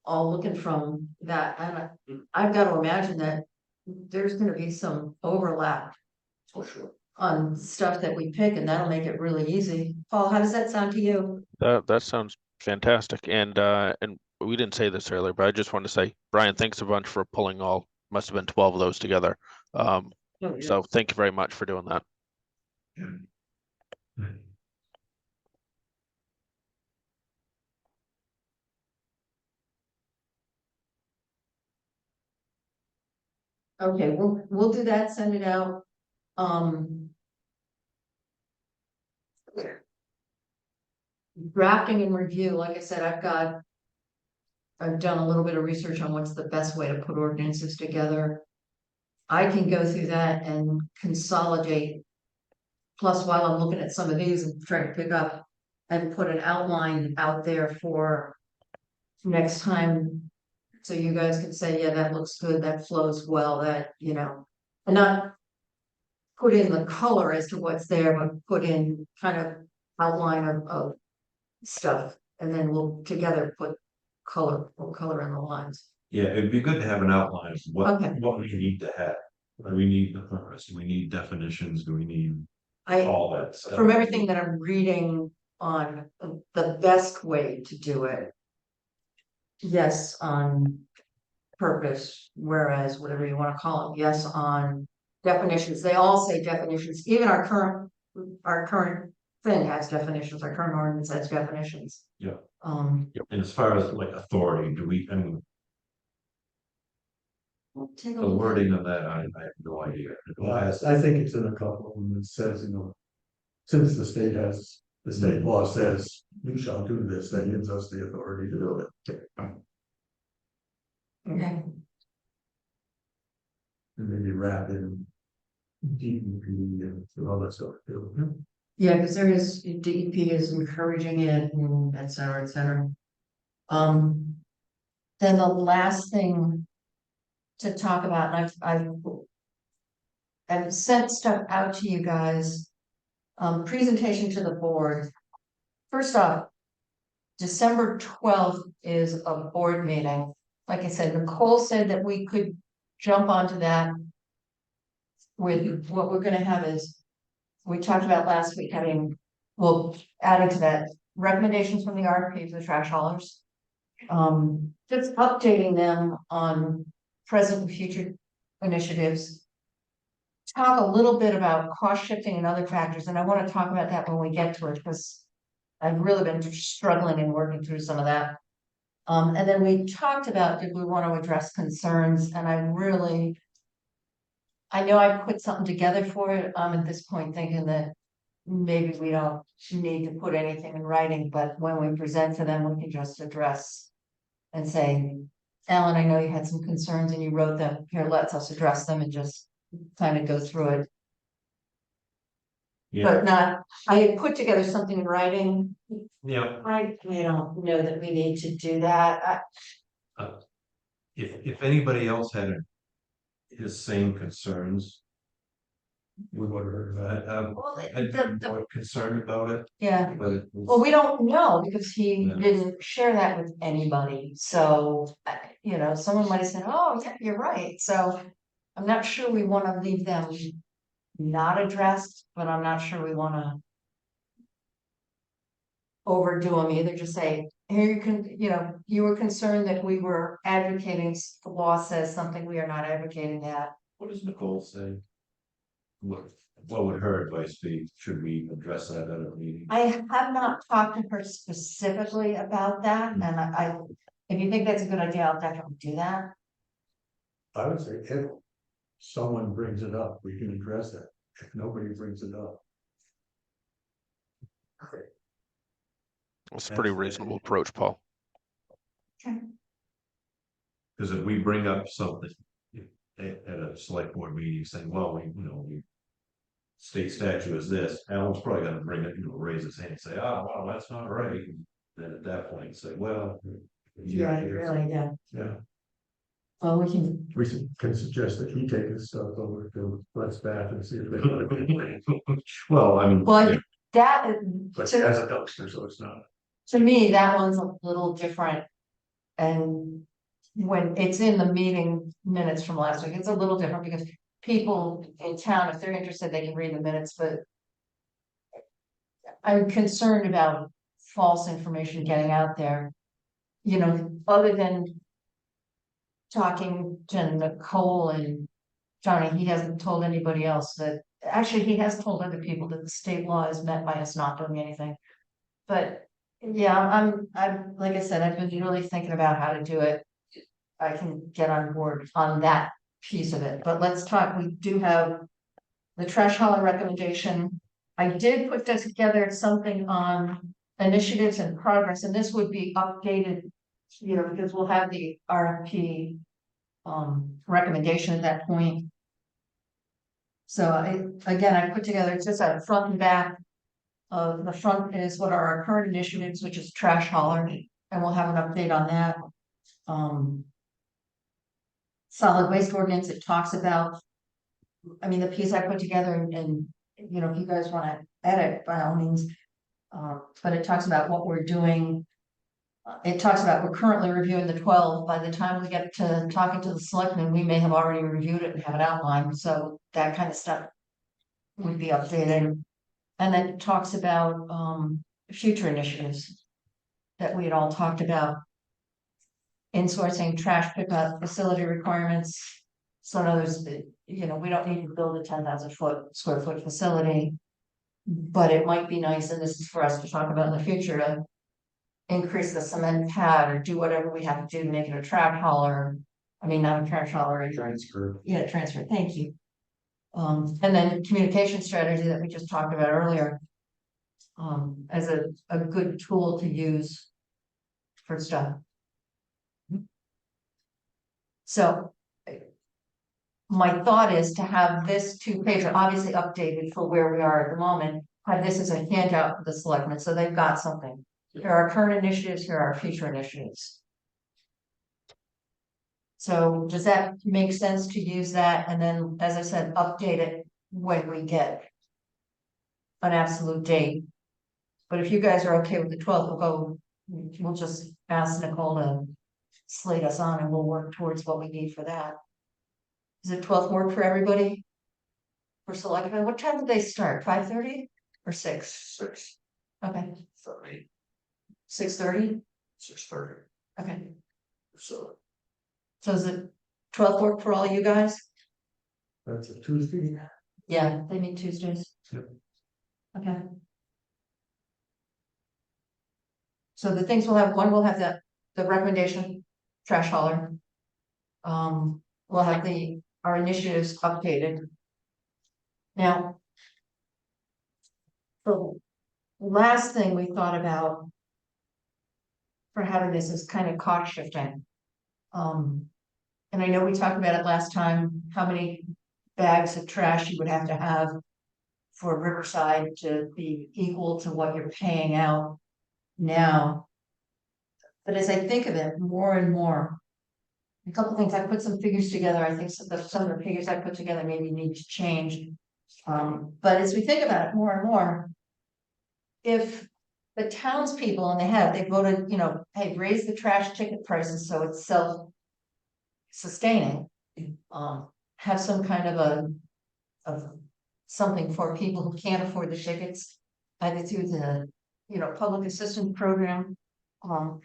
[SPEAKER 3] all looking from that, and I've got to imagine that there's gonna be some overlap.
[SPEAKER 2] For sure.
[SPEAKER 3] On stuff that we pick, and that'll make it really easy. Paul, how does that sound to you?
[SPEAKER 5] that sounds fantastic. And we didn't say this earlier, but I just wanted to say, Brian, thanks a bunch for pulling must have been 12 of those together. So thank you very much for doing that.
[SPEAKER 3] Okay, we'll do that, send it out. Drafting and review, like I said, I've done a little bit of research on what's the best way to put ordinances together. I can go through that and consolidate. Plus, while I'm looking at some of these and trying to pick up and put an outline out there for next time. So you guys can say, yeah, that looks good, that flows well, that, you know, and not. Put in the color as to what's there, but put in kind of outline of stuff, and then we'll together put we'll color in the lines.
[SPEAKER 2] Yeah, it'd be good to have an outline of
[SPEAKER 3] Okay.
[SPEAKER 2] what we need to have. Do we need the purpose? Do we need definitions? Do we need
[SPEAKER 3] I,
[SPEAKER 2] all that stuff?
[SPEAKER 3] from everything that I'm reading on the best way to do it. Yes, on purpose, whereas whatever you wanna call it, yes, on definitions, they all say definitions, even our current thing has definitions, our current ordinance has definitions.
[SPEAKER 2] Yeah.
[SPEAKER 3] Um.
[SPEAKER 2] And as far as like authority, do we, I mean,
[SPEAKER 3] we'll take a
[SPEAKER 2] the
[SPEAKER 3] look.
[SPEAKER 2] wording of that, I have no idea.
[SPEAKER 4] Well, I think it's in a couple of them that says, you know, since the state law says you shall do this, that gives us the authority to do it.
[SPEAKER 3] Okay,
[SPEAKER 4] And maybe wrap in DEP and all that stuff too.
[SPEAKER 3] yeah, because there is, DEP is encouraging it, and et cetera, et cetera. Then the last thing to talk about, and I've sent stuff out to you guys. Presentation to the board. First off, December 12th is a board meeting. Like I said, Nicole said that we could jump onto that. With what we're gonna have is, we talked about last week having, well, adding to that, recommendations from the RFP for the trash haulers. Just updating them on present and future initiatives. Talk a little bit about cost shifting and other factors, and I want to talk about that when we get to it, because I've really been struggling and working through some of that. And then we talked about, did we want to address concerns, and I know I put something together for it, at this point thinking that maybe we don't need to put anything in writing, but when we present to them, we can just address and say, Alan, I know you had some concerns and you wrote them, here, let's us address them and just kind of go through it.
[SPEAKER 2] Yeah,
[SPEAKER 3] But not, I had put together something in writing.
[SPEAKER 2] yeah,
[SPEAKER 3] I don't know that we need to do that.
[SPEAKER 2] if anybody else had his same concerns.
[SPEAKER 4] We would have heard that.
[SPEAKER 3] Well,
[SPEAKER 2] I'd be more concerned about it,
[SPEAKER 3] Yeah,
[SPEAKER 2] but it
[SPEAKER 3] well,
[SPEAKER 2] was,
[SPEAKER 3] we don't know because he
[SPEAKER 2] Yeah.
[SPEAKER 3] didn't share that with anybody, so, you know, someone might have said, oh, yeah, you're right, so. I'm not sure we wanna leave them not addressed, but I'm not sure we wanna. Overdo them either, just say, here you can, you know, you were concerned that we were advocating, the law says something, we are not advocating that.
[SPEAKER 2] what does Nicole say? What would her advice be? Should we address that at a meeting?
[SPEAKER 3] I have not talked to her specifically about that, and if you think that's a good idea, I'll definitely do that.
[SPEAKER 4] I would say if someone brings it up, we can address it. If nobody brings it up.
[SPEAKER 5] It's a pretty reasonable approach, Paul.
[SPEAKER 2] Because if we bring up something at a select board meeting saying, well, we state statute is this, Alan's probably gonna bring it, raise his hand and say, oh, well, that's not right. And then at that point, say, well.
[SPEAKER 3] Yeah, really, yeah.
[SPEAKER 4] Yeah,
[SPEAKER 3] Well, we
[SPEAKER 4] can suggest that he take his stuff over to West Bath and see if they.
[SPEAKER 2] Well, I mean.
[SPEAKER 3] well, that,
[SPEAKER 4] But it has a dumpster, so it's not.
[SPEAKER 3] to me, that one's a little different. And when it's in the meeting minutes from last week, it's a little different because people in town, if they're interested, they can read the minutes, but. I'm concerned about false information getting out there. You know, other than. Talking to Nicole and Johnny, he hasn't told anybody else that, actually, he has told other people that the state law is met by us not doing anything. But, yeah, I'm, like I said, I've been really thinking about how to do it. I can get on board on that piece of it, but let's talk, we do have the trash hauler recommendation. I did put this together something on initiatives and progress, and this would be updated, you know, because we'll have the RFP recommendation at that point. So I put together, it's just a front and back. The front is what are our current initiatives, which is trash hauler. and we'll have an update on that. Solid waste ordinance, it talks about, I mean, the piece I put together and, you know, if you guys wanna edit, by all means. But it talks about what we're doing. It talks about we're currently reviewing the 12. By the time we get to talking to the selectmen, we may have already reviewed it and have it outlined, so that kind of stuff would be updated. And then it talks about future initiatives that we had all talked about. Insourcing trash pickup facility requirements. So in other words, you know, we don't need to build a 10,000 square foot facility. But it might be nice, and this is for us to talk about in the future, to increase the cement pad or do whatever we have to do to make it a trash hauler. I mean, not a trash hauler.
[SPEAKER 4] Transfer.
[SPEAKER 3] Yeah, transfer, thank you. And then communication strategy that we just talked about earlier. As a good tool to use for stuff. So. My thought is to have this 2-pager obviously updated for where we are at the moment, have this as a handout for the selectmen, so they've got something. Here are our current initiatives, here are our future initiatives. So does that make sense to use that, and then, as I said, update it when we get an absolute date? But if you guys are okay with the 12th, we'll just ask Nicole to slate us on and we'll work towards what we need for that. Is it 12th work for everybody? For selectmen, what time do they start? 5:30 or 6?
[SPEAKER 1] 6,
[SPEAKER 3] Okay,
[SPEAKER 1] 30,
[SPEAKER 3] 6:30?
[SPEAKER 1] 6:30,
[SPEAKER 3] Okay,
[SPEAKER 1] so.
[SPEAKER 3] so is it 12th work for all you guys?
[SPEAKER 4] That's a Tuesday.
[SPEAKER 3] Yeah, they meet Tuesdays.
[SPEAKER 4] Yep.
[SPEAKER 3] Okay. So the things we'll have, one will have the recommendation, trash hauler. We'll have our initiatives updated. Now. The last thing we thought about. For having this is kind of cost shifting. And I know we talked about it last time, how many bags of trash you would have to have. For Riverside to be equal to what you're paying out now. But as I think of it more and more. A couple things, I put some figures together, I think some of the figures I put together maybe need to change. But as we think about it more and more. If the townspeople, and they voted, you know, hey, raise the trash ticket prices so it's self-sustaining. Have some kind of something for people who can't afford the tickets, either through the, you know, public assistance program.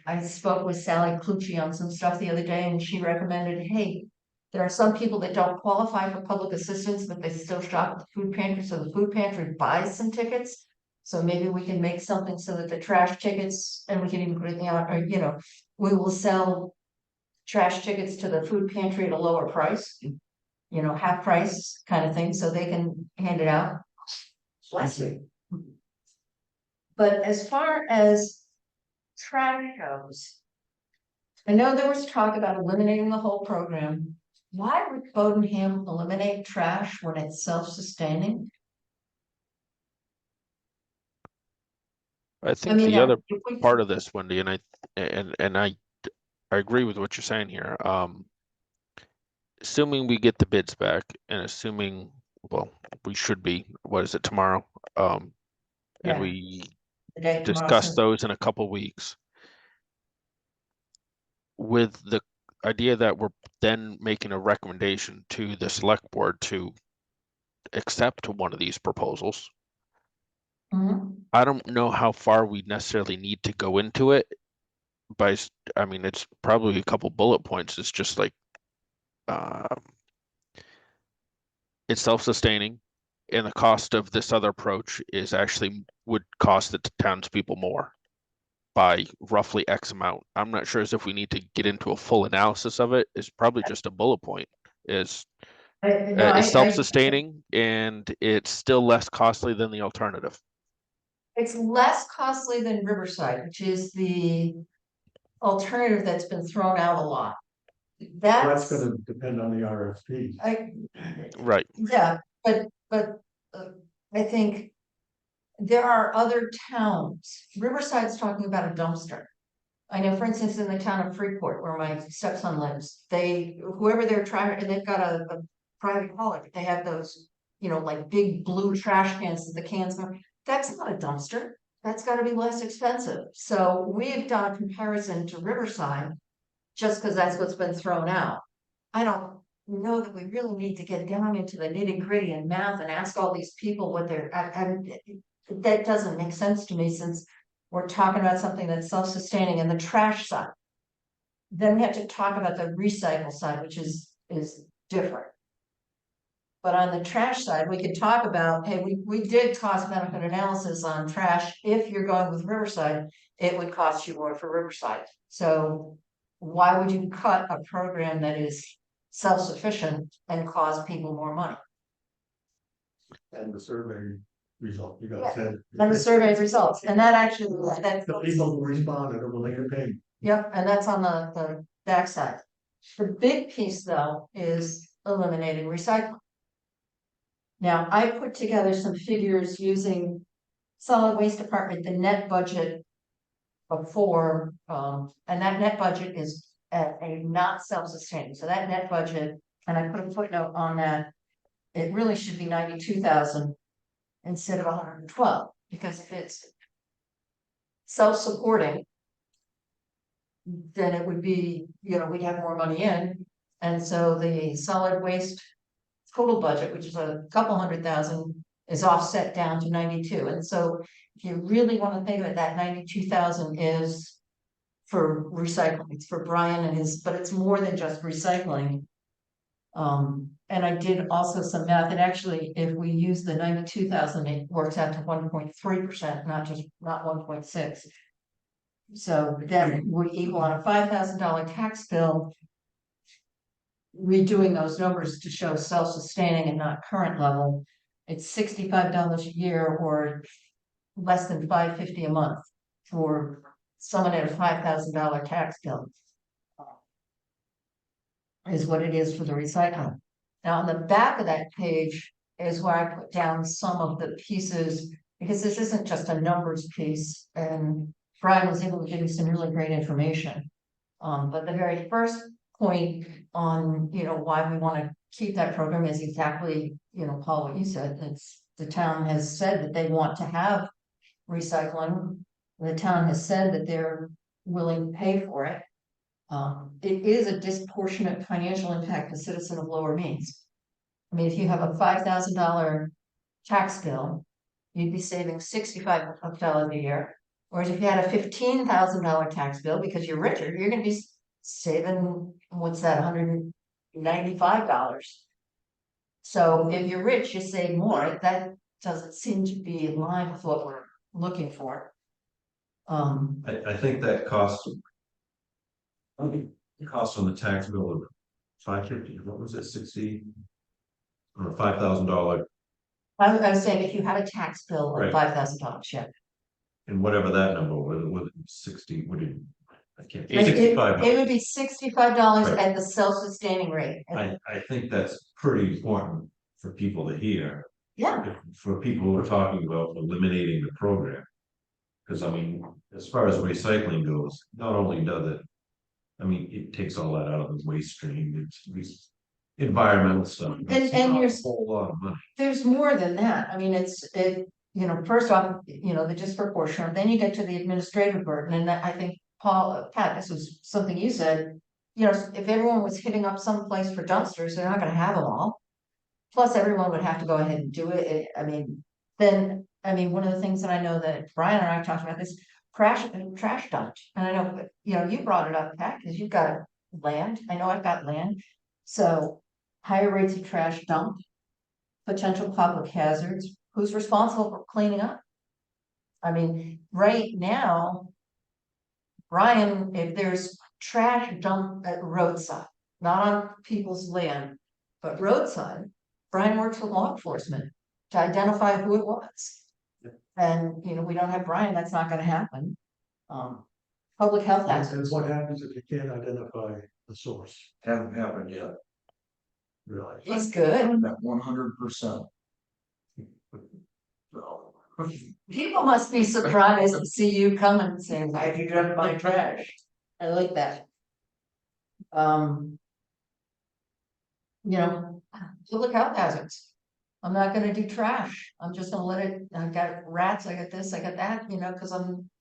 [SPEAKER 3] I spoke with Sally Clucci on some stuff the other day, and she recommended, hey, there are some people that don't qualify for public assistance, but they still shop at the food pantry, so the food pantry buys some tickets. So maybe we can make something so that the trash tickets, and we can even put it out, or, you know, we will sell trash tickets to the food pantry at a lower price. You know, half price kind of thing, so they can hand it out. Bless you. But as far as trash goes, I know there was talk about eliminating the whole program. Why would Bodenham eliminate trash when it's self-sustaining?
[SPEAKER 5] I think
[SPEAKER 3] mean,
[SPEAKER 5] the other
[SPEAKER 3] if we-
[SPEAKER 5] part of this, Wendy, and I agree with what you're saying here. Assuming we get the bids back and assuming, well, we should be, what is it, tomorrow?
[SPEAKER 3] Yeah.
[SPEAKER 5] And we
[SPEAKER 3] the day tomorrow,
[SPEAKER 5] discuss
[SPEAKER 3] so-
[SPEAKER 5] those in a couple weeks. With the idea that we're then making a recommendation to the select board to accept one of these proposals.
[SPEAKER 3] Mhm.
[SPEAKER 5] I don't know how far we necessarily need to go into it. I mean, it's probably a couple bullet points. It's just like, it's self-sustaining, and the cost of this other approach is actually would cost the townspeople more by roughly X amount. I'm not sure as if we need to get into a full analysis of it. It's probably just a bullet point. It's self-sustaining and it's still less costly than the alternative.
[SPEAKER 3] It's less costly than Riverside, which is the alternative that's been thrown out a lot.
[SPEAKER 4] That's gonna depend on the RFP.
[SPEAKER 5] Right.
[SPEAKER 3] Yeah, but I think there are other towns. Riverside's talking about a dumpster. I know, for instance, in the town of Freeport, where my stepson lives, whoever they're trying, and they've got a private hauler, they have those, like big blue trash cans that the cans are, that's not a dumpster. That's gotta be less expensive. So we've done a comparison to Riverside, just because that's what's been thrown out. I don't know that we really need to get down into the nitty gritty and math and ask all these people what that doesn't make sense to me, since we're talking about something that's self-sustaining and the trash side. Then we have to talk about the recycle side, which is different. But on the trash side, we could talk about, hey, we did cost benefit analysis on trash. If you're going with Riverside, it would cost you more for Riverside. So why would you cut a program that is self-sufficient and cost people more money?
[SPEAKER 4] And the survey result, you got said.
[SPEAKER 3] And the survey results, and that actually,
[SPEAKER 4] The people who responded are willing to pay.
[SPEAKER 3] yep, and that's on the backside. The big piece, though, is eliminating recycling. Now, I put together some figures using solid waste department, the net budget before, and that net budget is a not self-sustaining. So that net budget, and I put a footnote on that, it really should be 92,000 instead of 112, because if it's self-supporting, then it would be, we'd have more money in. And so the solid waste total budget, which is a couple 100,000, is offset down to 92. And so if you really want to think of it, that 92,000 is for recycling. It's for Brian and but it's more than just recycling. And I did also some math, and actually, if we use the 92,000, it works out to 1.3%, not 1.6. So that would equal on a $5,000 tax bill. Redoing those numbers to show self-sustaining and not current level, it's $65 a year or less than $550 a month for someone at a $5,000 tax bill. Is what it is for the recycling. Now, on the back of that page is where I put down some of the pieces, because this isn't just a numbers piece, and Brian was able to give me some really great information. But the very first point on, why we want to keep that program is exactly, Paul, what you said. It's the town has said that they want to have recycling. The town has said that they're willing to pay for it. It is a disproportionate financial impact to citizen of lower means. I mean, if you have a $5,000 tax bill, you'd be saving $65 a year. Whereas if you had a $15,000 tax bill, because you're richer, you're going to be saving, what's that, $195. So if you're rich, you save more. That doesn't seem to be in line with what we're looking for.
[SPEAKER 2] I think that cost on the tax bill of $550, what was it, 60? Or $5,000,
[SPEAKER 3] I was saying if you had a tax bill of
[SPEAKER 2] Right.
[SPEAKER 3] $5,000, yeah.
[SPEAKER 2] and whatever that number was 60, what did, I can't,
[SPEAKER 3] It
[SPEAKER 2] 65.
[SPEAKER 3] would be $65
[SPEAKER 2] Right.
[SPEAKER 3] at the self-sustaining rate.
[SPEAKER 2] I think that's pretty important for people to hear,
[SPEAKER 3] Yeah,
[SPEAKER 2] for people who are talking about eliminating the program. Because I mean, as far as recycling goes, not only does it, I mean, it takes all that out of the waste stream, it's environmental stuff. It's
[SPEAKER 3] and
[SPEAKER 2] not a
[SPEAKER 3] here's-
[SPEAKER 2] whole lot of money.
[SPEAKER 3] there's more than that. I mean, first off, the disproportionate, then you get to the administrative burden, and I think, Paul, Pat, this was something you said, if everyone was hitting up some place for dumpsters, they're not gonna have them all. Plus, everyone would have to go ahead and do it. One of the things that I know that Brian and I talked about this trash dump. And I know, you brought it up, Pat, because you've got land. I know I've got land. So higher rates of trash dump, potential public hazards, who's responsible for cleaning up? I mean, right now, Brian, if there's trash dumped at roadside, not on people's land, but roadside, Brian works with law enforcement to identify who it was. And, we don't have Brian, that's not gonna happen. Public health
[SPEAKER 4] And
[SPEAKER 3] hazards.
[SPEAKER 4] what happens if you can't identify the source?
[SPEAKER 1] Haven't happened yet.
[SPEAKER 4] Really?
[SPEAKER 3] He's good.
[SPEAKER 1] That 100%. So.
[SPEAKER 3] People must be surprised to see you coming and saying, why have you done my trash? I like that. You know, public health hazards. I'm not gonna do trash. I'm just gonna let it, I got rats, I got this, I got that, you know, cause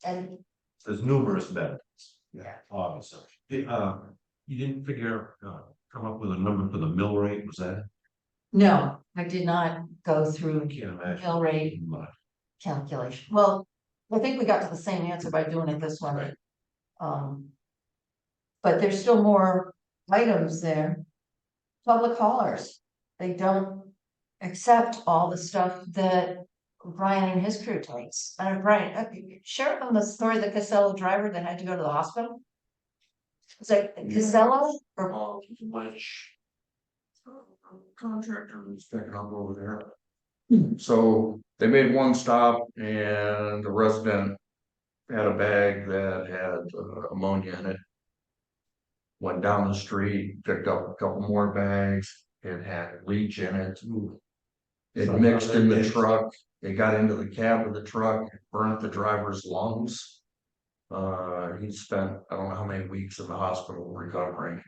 [SPEAKER 3] and
[SPEAKER 2] There's numerous benefits.
[SPEAKER 3] Yeah.
[SPEAKER 2] Obviously, you didn't come up with a number for the mill rate, was that?
[SPEAKER 3] no, I did not go
[SPEAKER 2] I
[SPEAKER 3] through
[SPEAKER 2] can't imagine.
[SPEAKER 3] mill rate calculation. Well, I think we got to the same answer by doing it this way.
[SPEAKER 2] Right.
[SPEAKER 3] But there's still more items there. Public haulers, they don't accept all the stuff that Brian and his crew takes. Brian, share with them the story of the Casella driver that had to go to the hospital. Is it Casella or?
[SPEAKER 1] Which contractor was picking up over there. So they made one stop and the resident had a bag that had ammonia in it. Went down the street, picked up a couple more bags, it had leach in it. It mixed in the truck, it got into the cab of the truck, burnt the driver's lungs. He spent, I don't know how many weeks in the hospital recovering.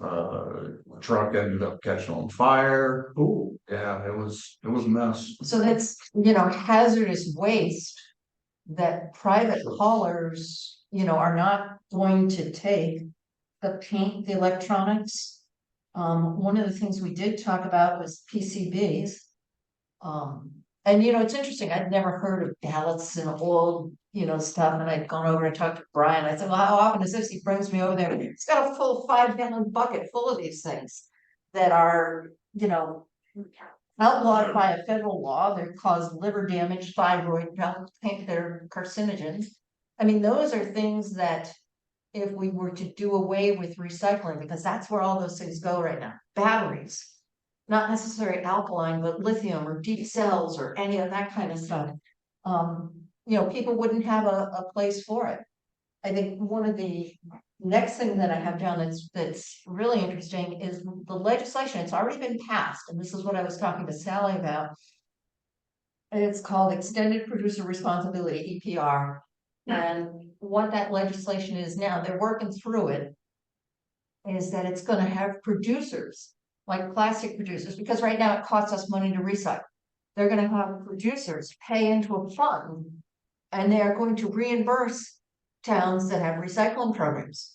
[SPEAKER 1] The truck ended up catching on fire. Oh, yeah, it was a mess.
[SPEAKER 3] So that's, you know, hazardous waste that private haulers, you know, are not going to take. The paint, the electronics. One of the things we did talk about was PCBs. And you know, it's interesting, I'd never heard of ballots and old, you know, stuff, and I'd gone over and talked to Brian, I said, well, how often is this? He brings me over there, it's got a full 5-gallon bucket full of these things. That are, you know, outlawed by a federal law, they cause liver damage, thyroid, they're carcinogens. I mean, those are things that. If we were to do away with recycling, because that's where all those things go right now, batteries. Not necessarily alkaline, but lithium or deep cells or any of that kind of stuff. You know, people wouldn't have a place for it. I think one of the next thing that I have down that's really interesting is the legislation. It's already been passed, and this is what I was talking to Sally about. And it's called Extended Producer Responsibility, EPR. And what that legislation is now, they're working through it. Is that it's gonna have producers, like plastic producers, because right now it costs us money to recycle. They're gonna have producers pay into a fund. And they are going to reimburse towns that have recycling programs.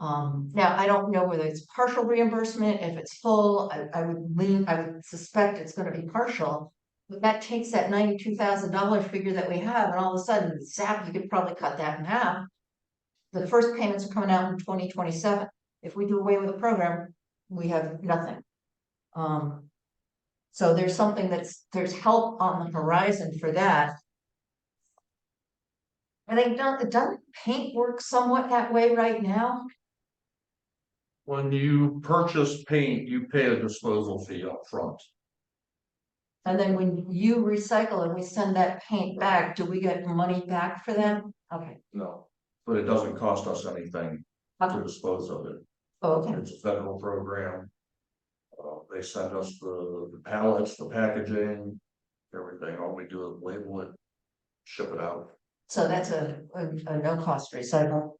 [SPEAKER 3] Now, I don't know whether it's partial reimbursement, if it's full, I would suspect it's gonna be partial. But that takes that $92,000 figure that we have, and all of a sudden, zap, you could probably cut that in half. The first payments are coming out in 2027. If we do away with the program, we have nothing. So there's something there's help on the horizon for that. And they doesn't paint work somewhat that way right now?
[SPEAKER 1] When you purchase paint, you pay a disposal fee up front.
[SPEAKER 3] And then when you recycle and we send that paint back, do we get money back for them? Okay,
[SPEAKER 1] No, but it doesn't cost us anything to dispose of it.
[SPEAKER 3] okay,
[SPEAKER 1] It's a federal program. They send us the pallets, the packaging, everything. All we do is label it, ship it out.
[SPEAKER 3] so that's a no cost recycle.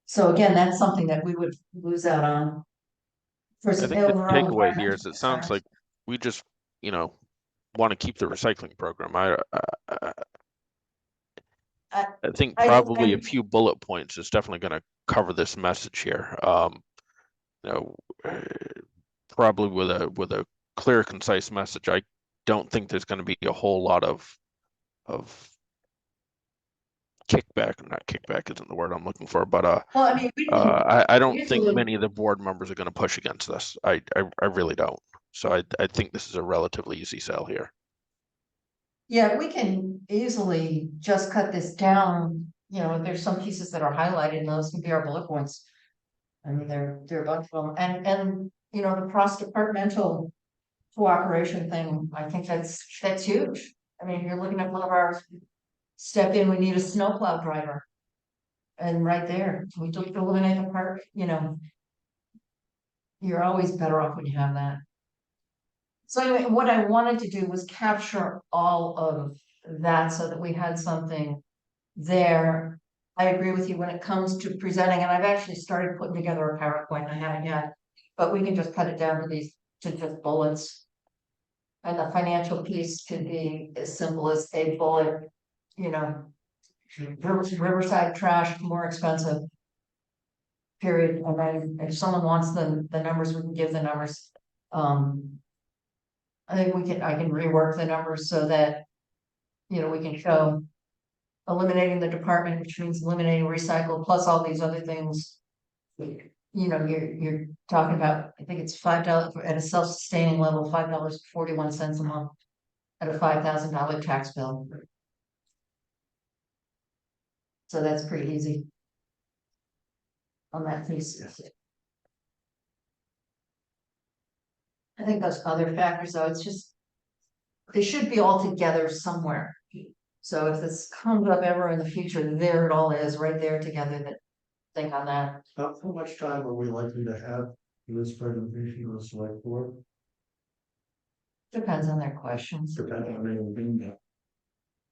[SPEAKER 3] So again, that's something that we would lose out on. For
[SPEAKER 5] I
[SPEAKER 3] some
[SPEAKER 5] think the
[SPEAKER 3] overall
[SPEAKER 5] takeaway here is
[SPEAKER 3] environmental
[SPEAKER 5] it sounds
[SPEAKER 3] concerns.
[SPEAKER 5] like we just, you know, want to keep the recycling program. I think probably a few bullet points is definitely going to cover this message here. You know, probably with a clear, concise message. I don't think there's going to be a whole lot of kickback. Not kickback isn't the word I'm looking for, but
[SPEAKER 3] Well, I mean, we can
[SPEAKER 5] I don't think
[SPEAKER 3] usually-
[SPEAKER 5] many of the board members are going to push against this. I really don't. So I think this is a relatively easy sell here.
[SPEAKER 3] Yeah, we can easily just cut this down, you know, there's some pieces that are highlighted and those can be our bullet points. I mean, there are a bunch of them, and, you know, the cross-departmental cooperation thing, I think that's huge. I mean, you're looking at one of our step in, we need a snowplow driver. And right there, we took the eliminate the park, you know. You're always better off when you have that. So anyway, what I wanted to do was capture all of that so that we had something there. I agree with you when it comes to presenting, and I've actually started putting together a PowerPoint, I haven't yet, but we can just cut it down to these, to just bullets. And the financial piece could be as simple as a bullet, you know. Riverside trash, more expensive. Period, and then if someone wants the numbers, we can give the numbers. I think I can rework the numbers so that, you know, we can show eliminating the department, which means eliminating recycle, plus all these other things. You know, you're talking about, I think it's $5 at a self-sustaining level, $5.41 a month at a $5,000 tax bill. So that's pretty easy on that piece. I think those other factors, though, it's just, they should be all together somewhere. So if this comes up ever in the future, there it all is, right there together, that think on that.
[SPEAKER 4] How much time are we likely to have for this presentation to the select board?
[SPEAKER 3] Depends on their questions.
[SPEAKER 4] Depending on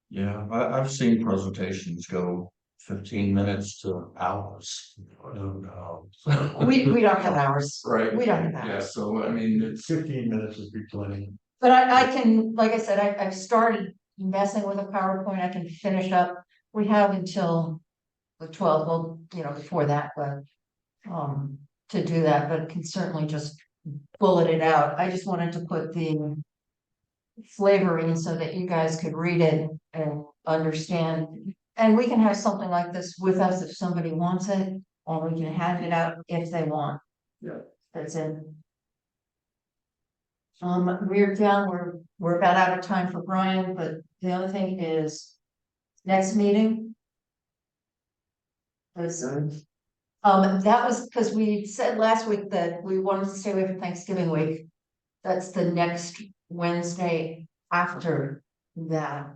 [SPEAKER 1] Yeah, I've seen presentations go 15 minutes to hours.
[SPEAKER 3] We don't have hours.
[SPEAKER 1] Right.
[SPEAKER 3] We don't have
[SPEAKER 1] Yeah,
[SPEAKER 3] hours.
[SPEAKER 1] so I mean, it's,
[SPEAKER 4] 15 minutes would be plenty.
[SPEAKER 3] But I can, like I said, I've started messing with a PowerPoint. I can finish up. We have until the 12th, well, you know, before that, but to do that, but can certainly just bullet it out. I just wanted to put the flavor in so that you guys could read it and understand. And we can have something like this with us if somebody wants it, or we can hand it out if they want.
[SPEAKER 4] Yeah.
[SPEAKER 3] That's it. We're down, we're about out of time for Brian, but the other thing is next meeting. That was because we said last week that we wanted to stay away from Thanksgiving week. That's the next Wednesday after that.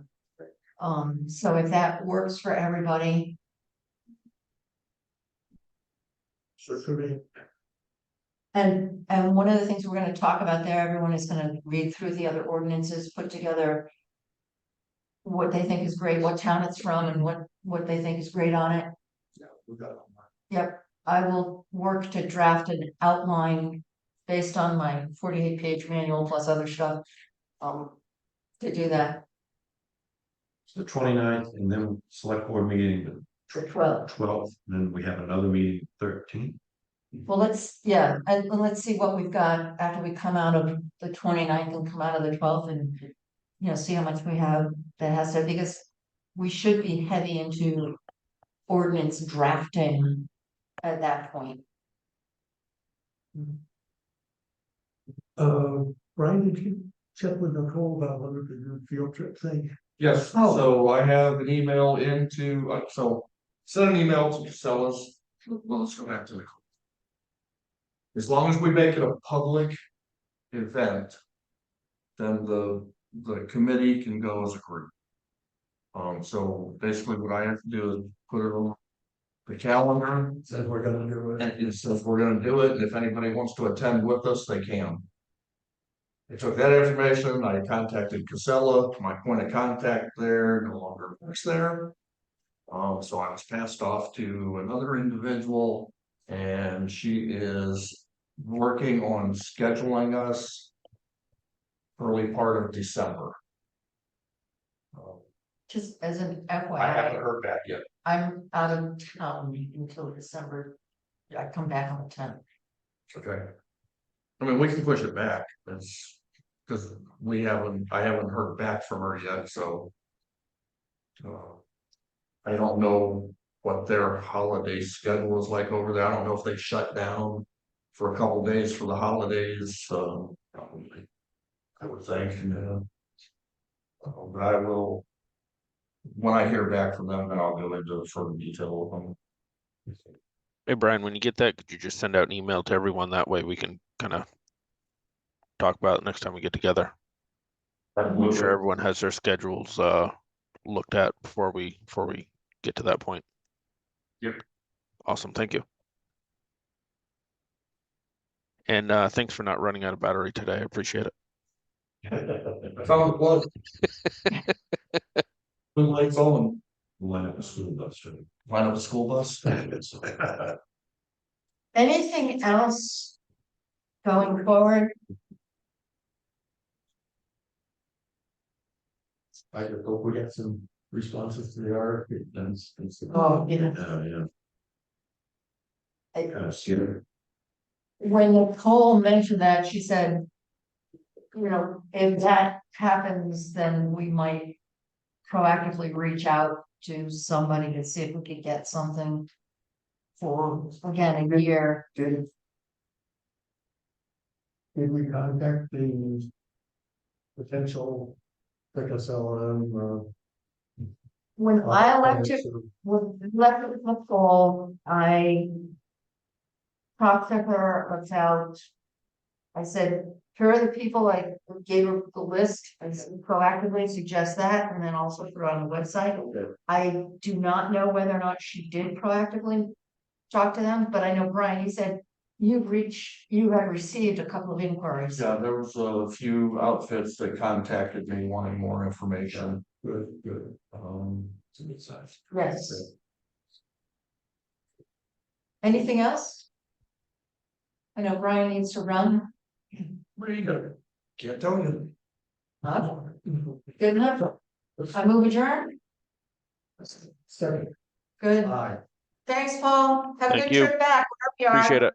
[SPEAKER 3] So if that works for everybody.
[SPEAKER 4] So should we,
[SPEAKER 3] And one of the things we're gonna talk about there, everyone is gonna read through the other ordinances, put together what they think is great, what town it's from, and what they think is great on it.
[SPEAKER 4] yeah, we got.
[SPEAKER 3] Yep, I will work to draft an outline based on my 48-page manual plus other stuff. To do that,
[SPEAKER 2] The 29th, and then select board meeting
[SPEAKER 3] the 12th.
[SPEAKER 2] 12th, then we have another meeting 13th.
[SPEAKER 3] Well, and let's see what we've got after we come out of the 29th and come out of the 12th and, you know, see how much we have that has to, because we should be heavy into ordinance drafting at that point.
[SPEAKER 4] Brian, did you check with Nicole about whether the new field trip thing?
[SPEAKER 1] yes,
[SPEAKER 3] Oh.
[SPEAKER 1] so I have an email into, so send an email to Casellas. Well, let's go back to the. As long as we make it a public event, then the committee can go as a group. So basically what I have to do is put it on the calendar,
[SPEAKER 4] Said we're gonna do it.
[SPEAKER 1] and it says we're gonna do it, and if anybody wants to attend with us, they can. I took that information, I contacted Casella, my point of contact there no longer works there. So I was passed off to another individual, and she is working on scheduling us early part of December.
[SPEAKER 3] Just as an
[SPEAKER 1] I haven't
[SPEAKER 3] FYI,
[SPEAKER 1] heard back yet.
[SPEAKER 3] I'm out of town until December. I come back on the 10th.
[SPEAKER 1] Okay. I mean, we can push it back, that's, because I haven't heard back from her yet, so. I don't know what their holiday schedule is like over there, I don't know if they shut down for a couple days for the holidays, so. Probably, I would think, yeah. But I will. When I hear back from them, then I'll go into further detail with them.
[SPEAKER 5] Hey, Brian, when you get that, could you just send out an email to everyone? That way we can kind of talk about it next time we get together. I'm sure everyone has their schedules looked at before we get to that point.
[SPEAKER 1] Yep.
[SPEAKER 5] Awesome, thank you. And thanks for not running out of battery today. I appreciate it.
[SPEAKER 1] I found the plug. Blue lights on,
[SPEAKER 2] Line up a school bus too.
[SPEAKER 1] line up a school bus.
[SPEAKER 3] Anything else going forward?
[SPEAKER 4] I just hope we get some responses to the RFP.
[SPEAKER 2] That's.
[SPEAKER 3] Oh, yeah.
[SPEAKER 2] Yeah.
[SPEAKER 3] I-
[SPEAKER 2] Kind of scary.
[SPEAKER 3] When Nicole mentioned that, she said, you know, if that happens, then we might proactively reach out to somebody to see if we could get something for, again, a year.
[SPEAKER 4] Did we contact the potential SLM?
[SPEAKER 3] When I left it, with Nicole, I talked to her about, I said, here are the people, I gave her the list, I said, proactively suggest that, and then also put it on the website. I do not know whether or not she did proactively talk to them, but I know Brian, he said, you have received a couple of inquiries.
[SPEAKER 1] Yeah, there was a few outfits that contacted me wanting more information.
[SPEAKER 4] Good, good.
[SPEAKER 2] It's a good size.
[SPEAKER 3] Yes. Anything else? I know Brian needs to run.
[SPEAKER 1] Where you go? Can't tell you.
[SPEAKER 3] Huh? Good enough. I move adjourned.
[SPEAKER 4] Second.
[SPEAKER 3] Good.
[SPEAKER 4] Aye.
[SPEAKER 3] Thanks, Paul. Have a
[SPEAKER 5] Thank
[SPEAKER 3] good
[SPEAKER 5] you.
[SPEAKER 3] trip back. Wherever you are.
[SPEAKER 5] Appreciate it.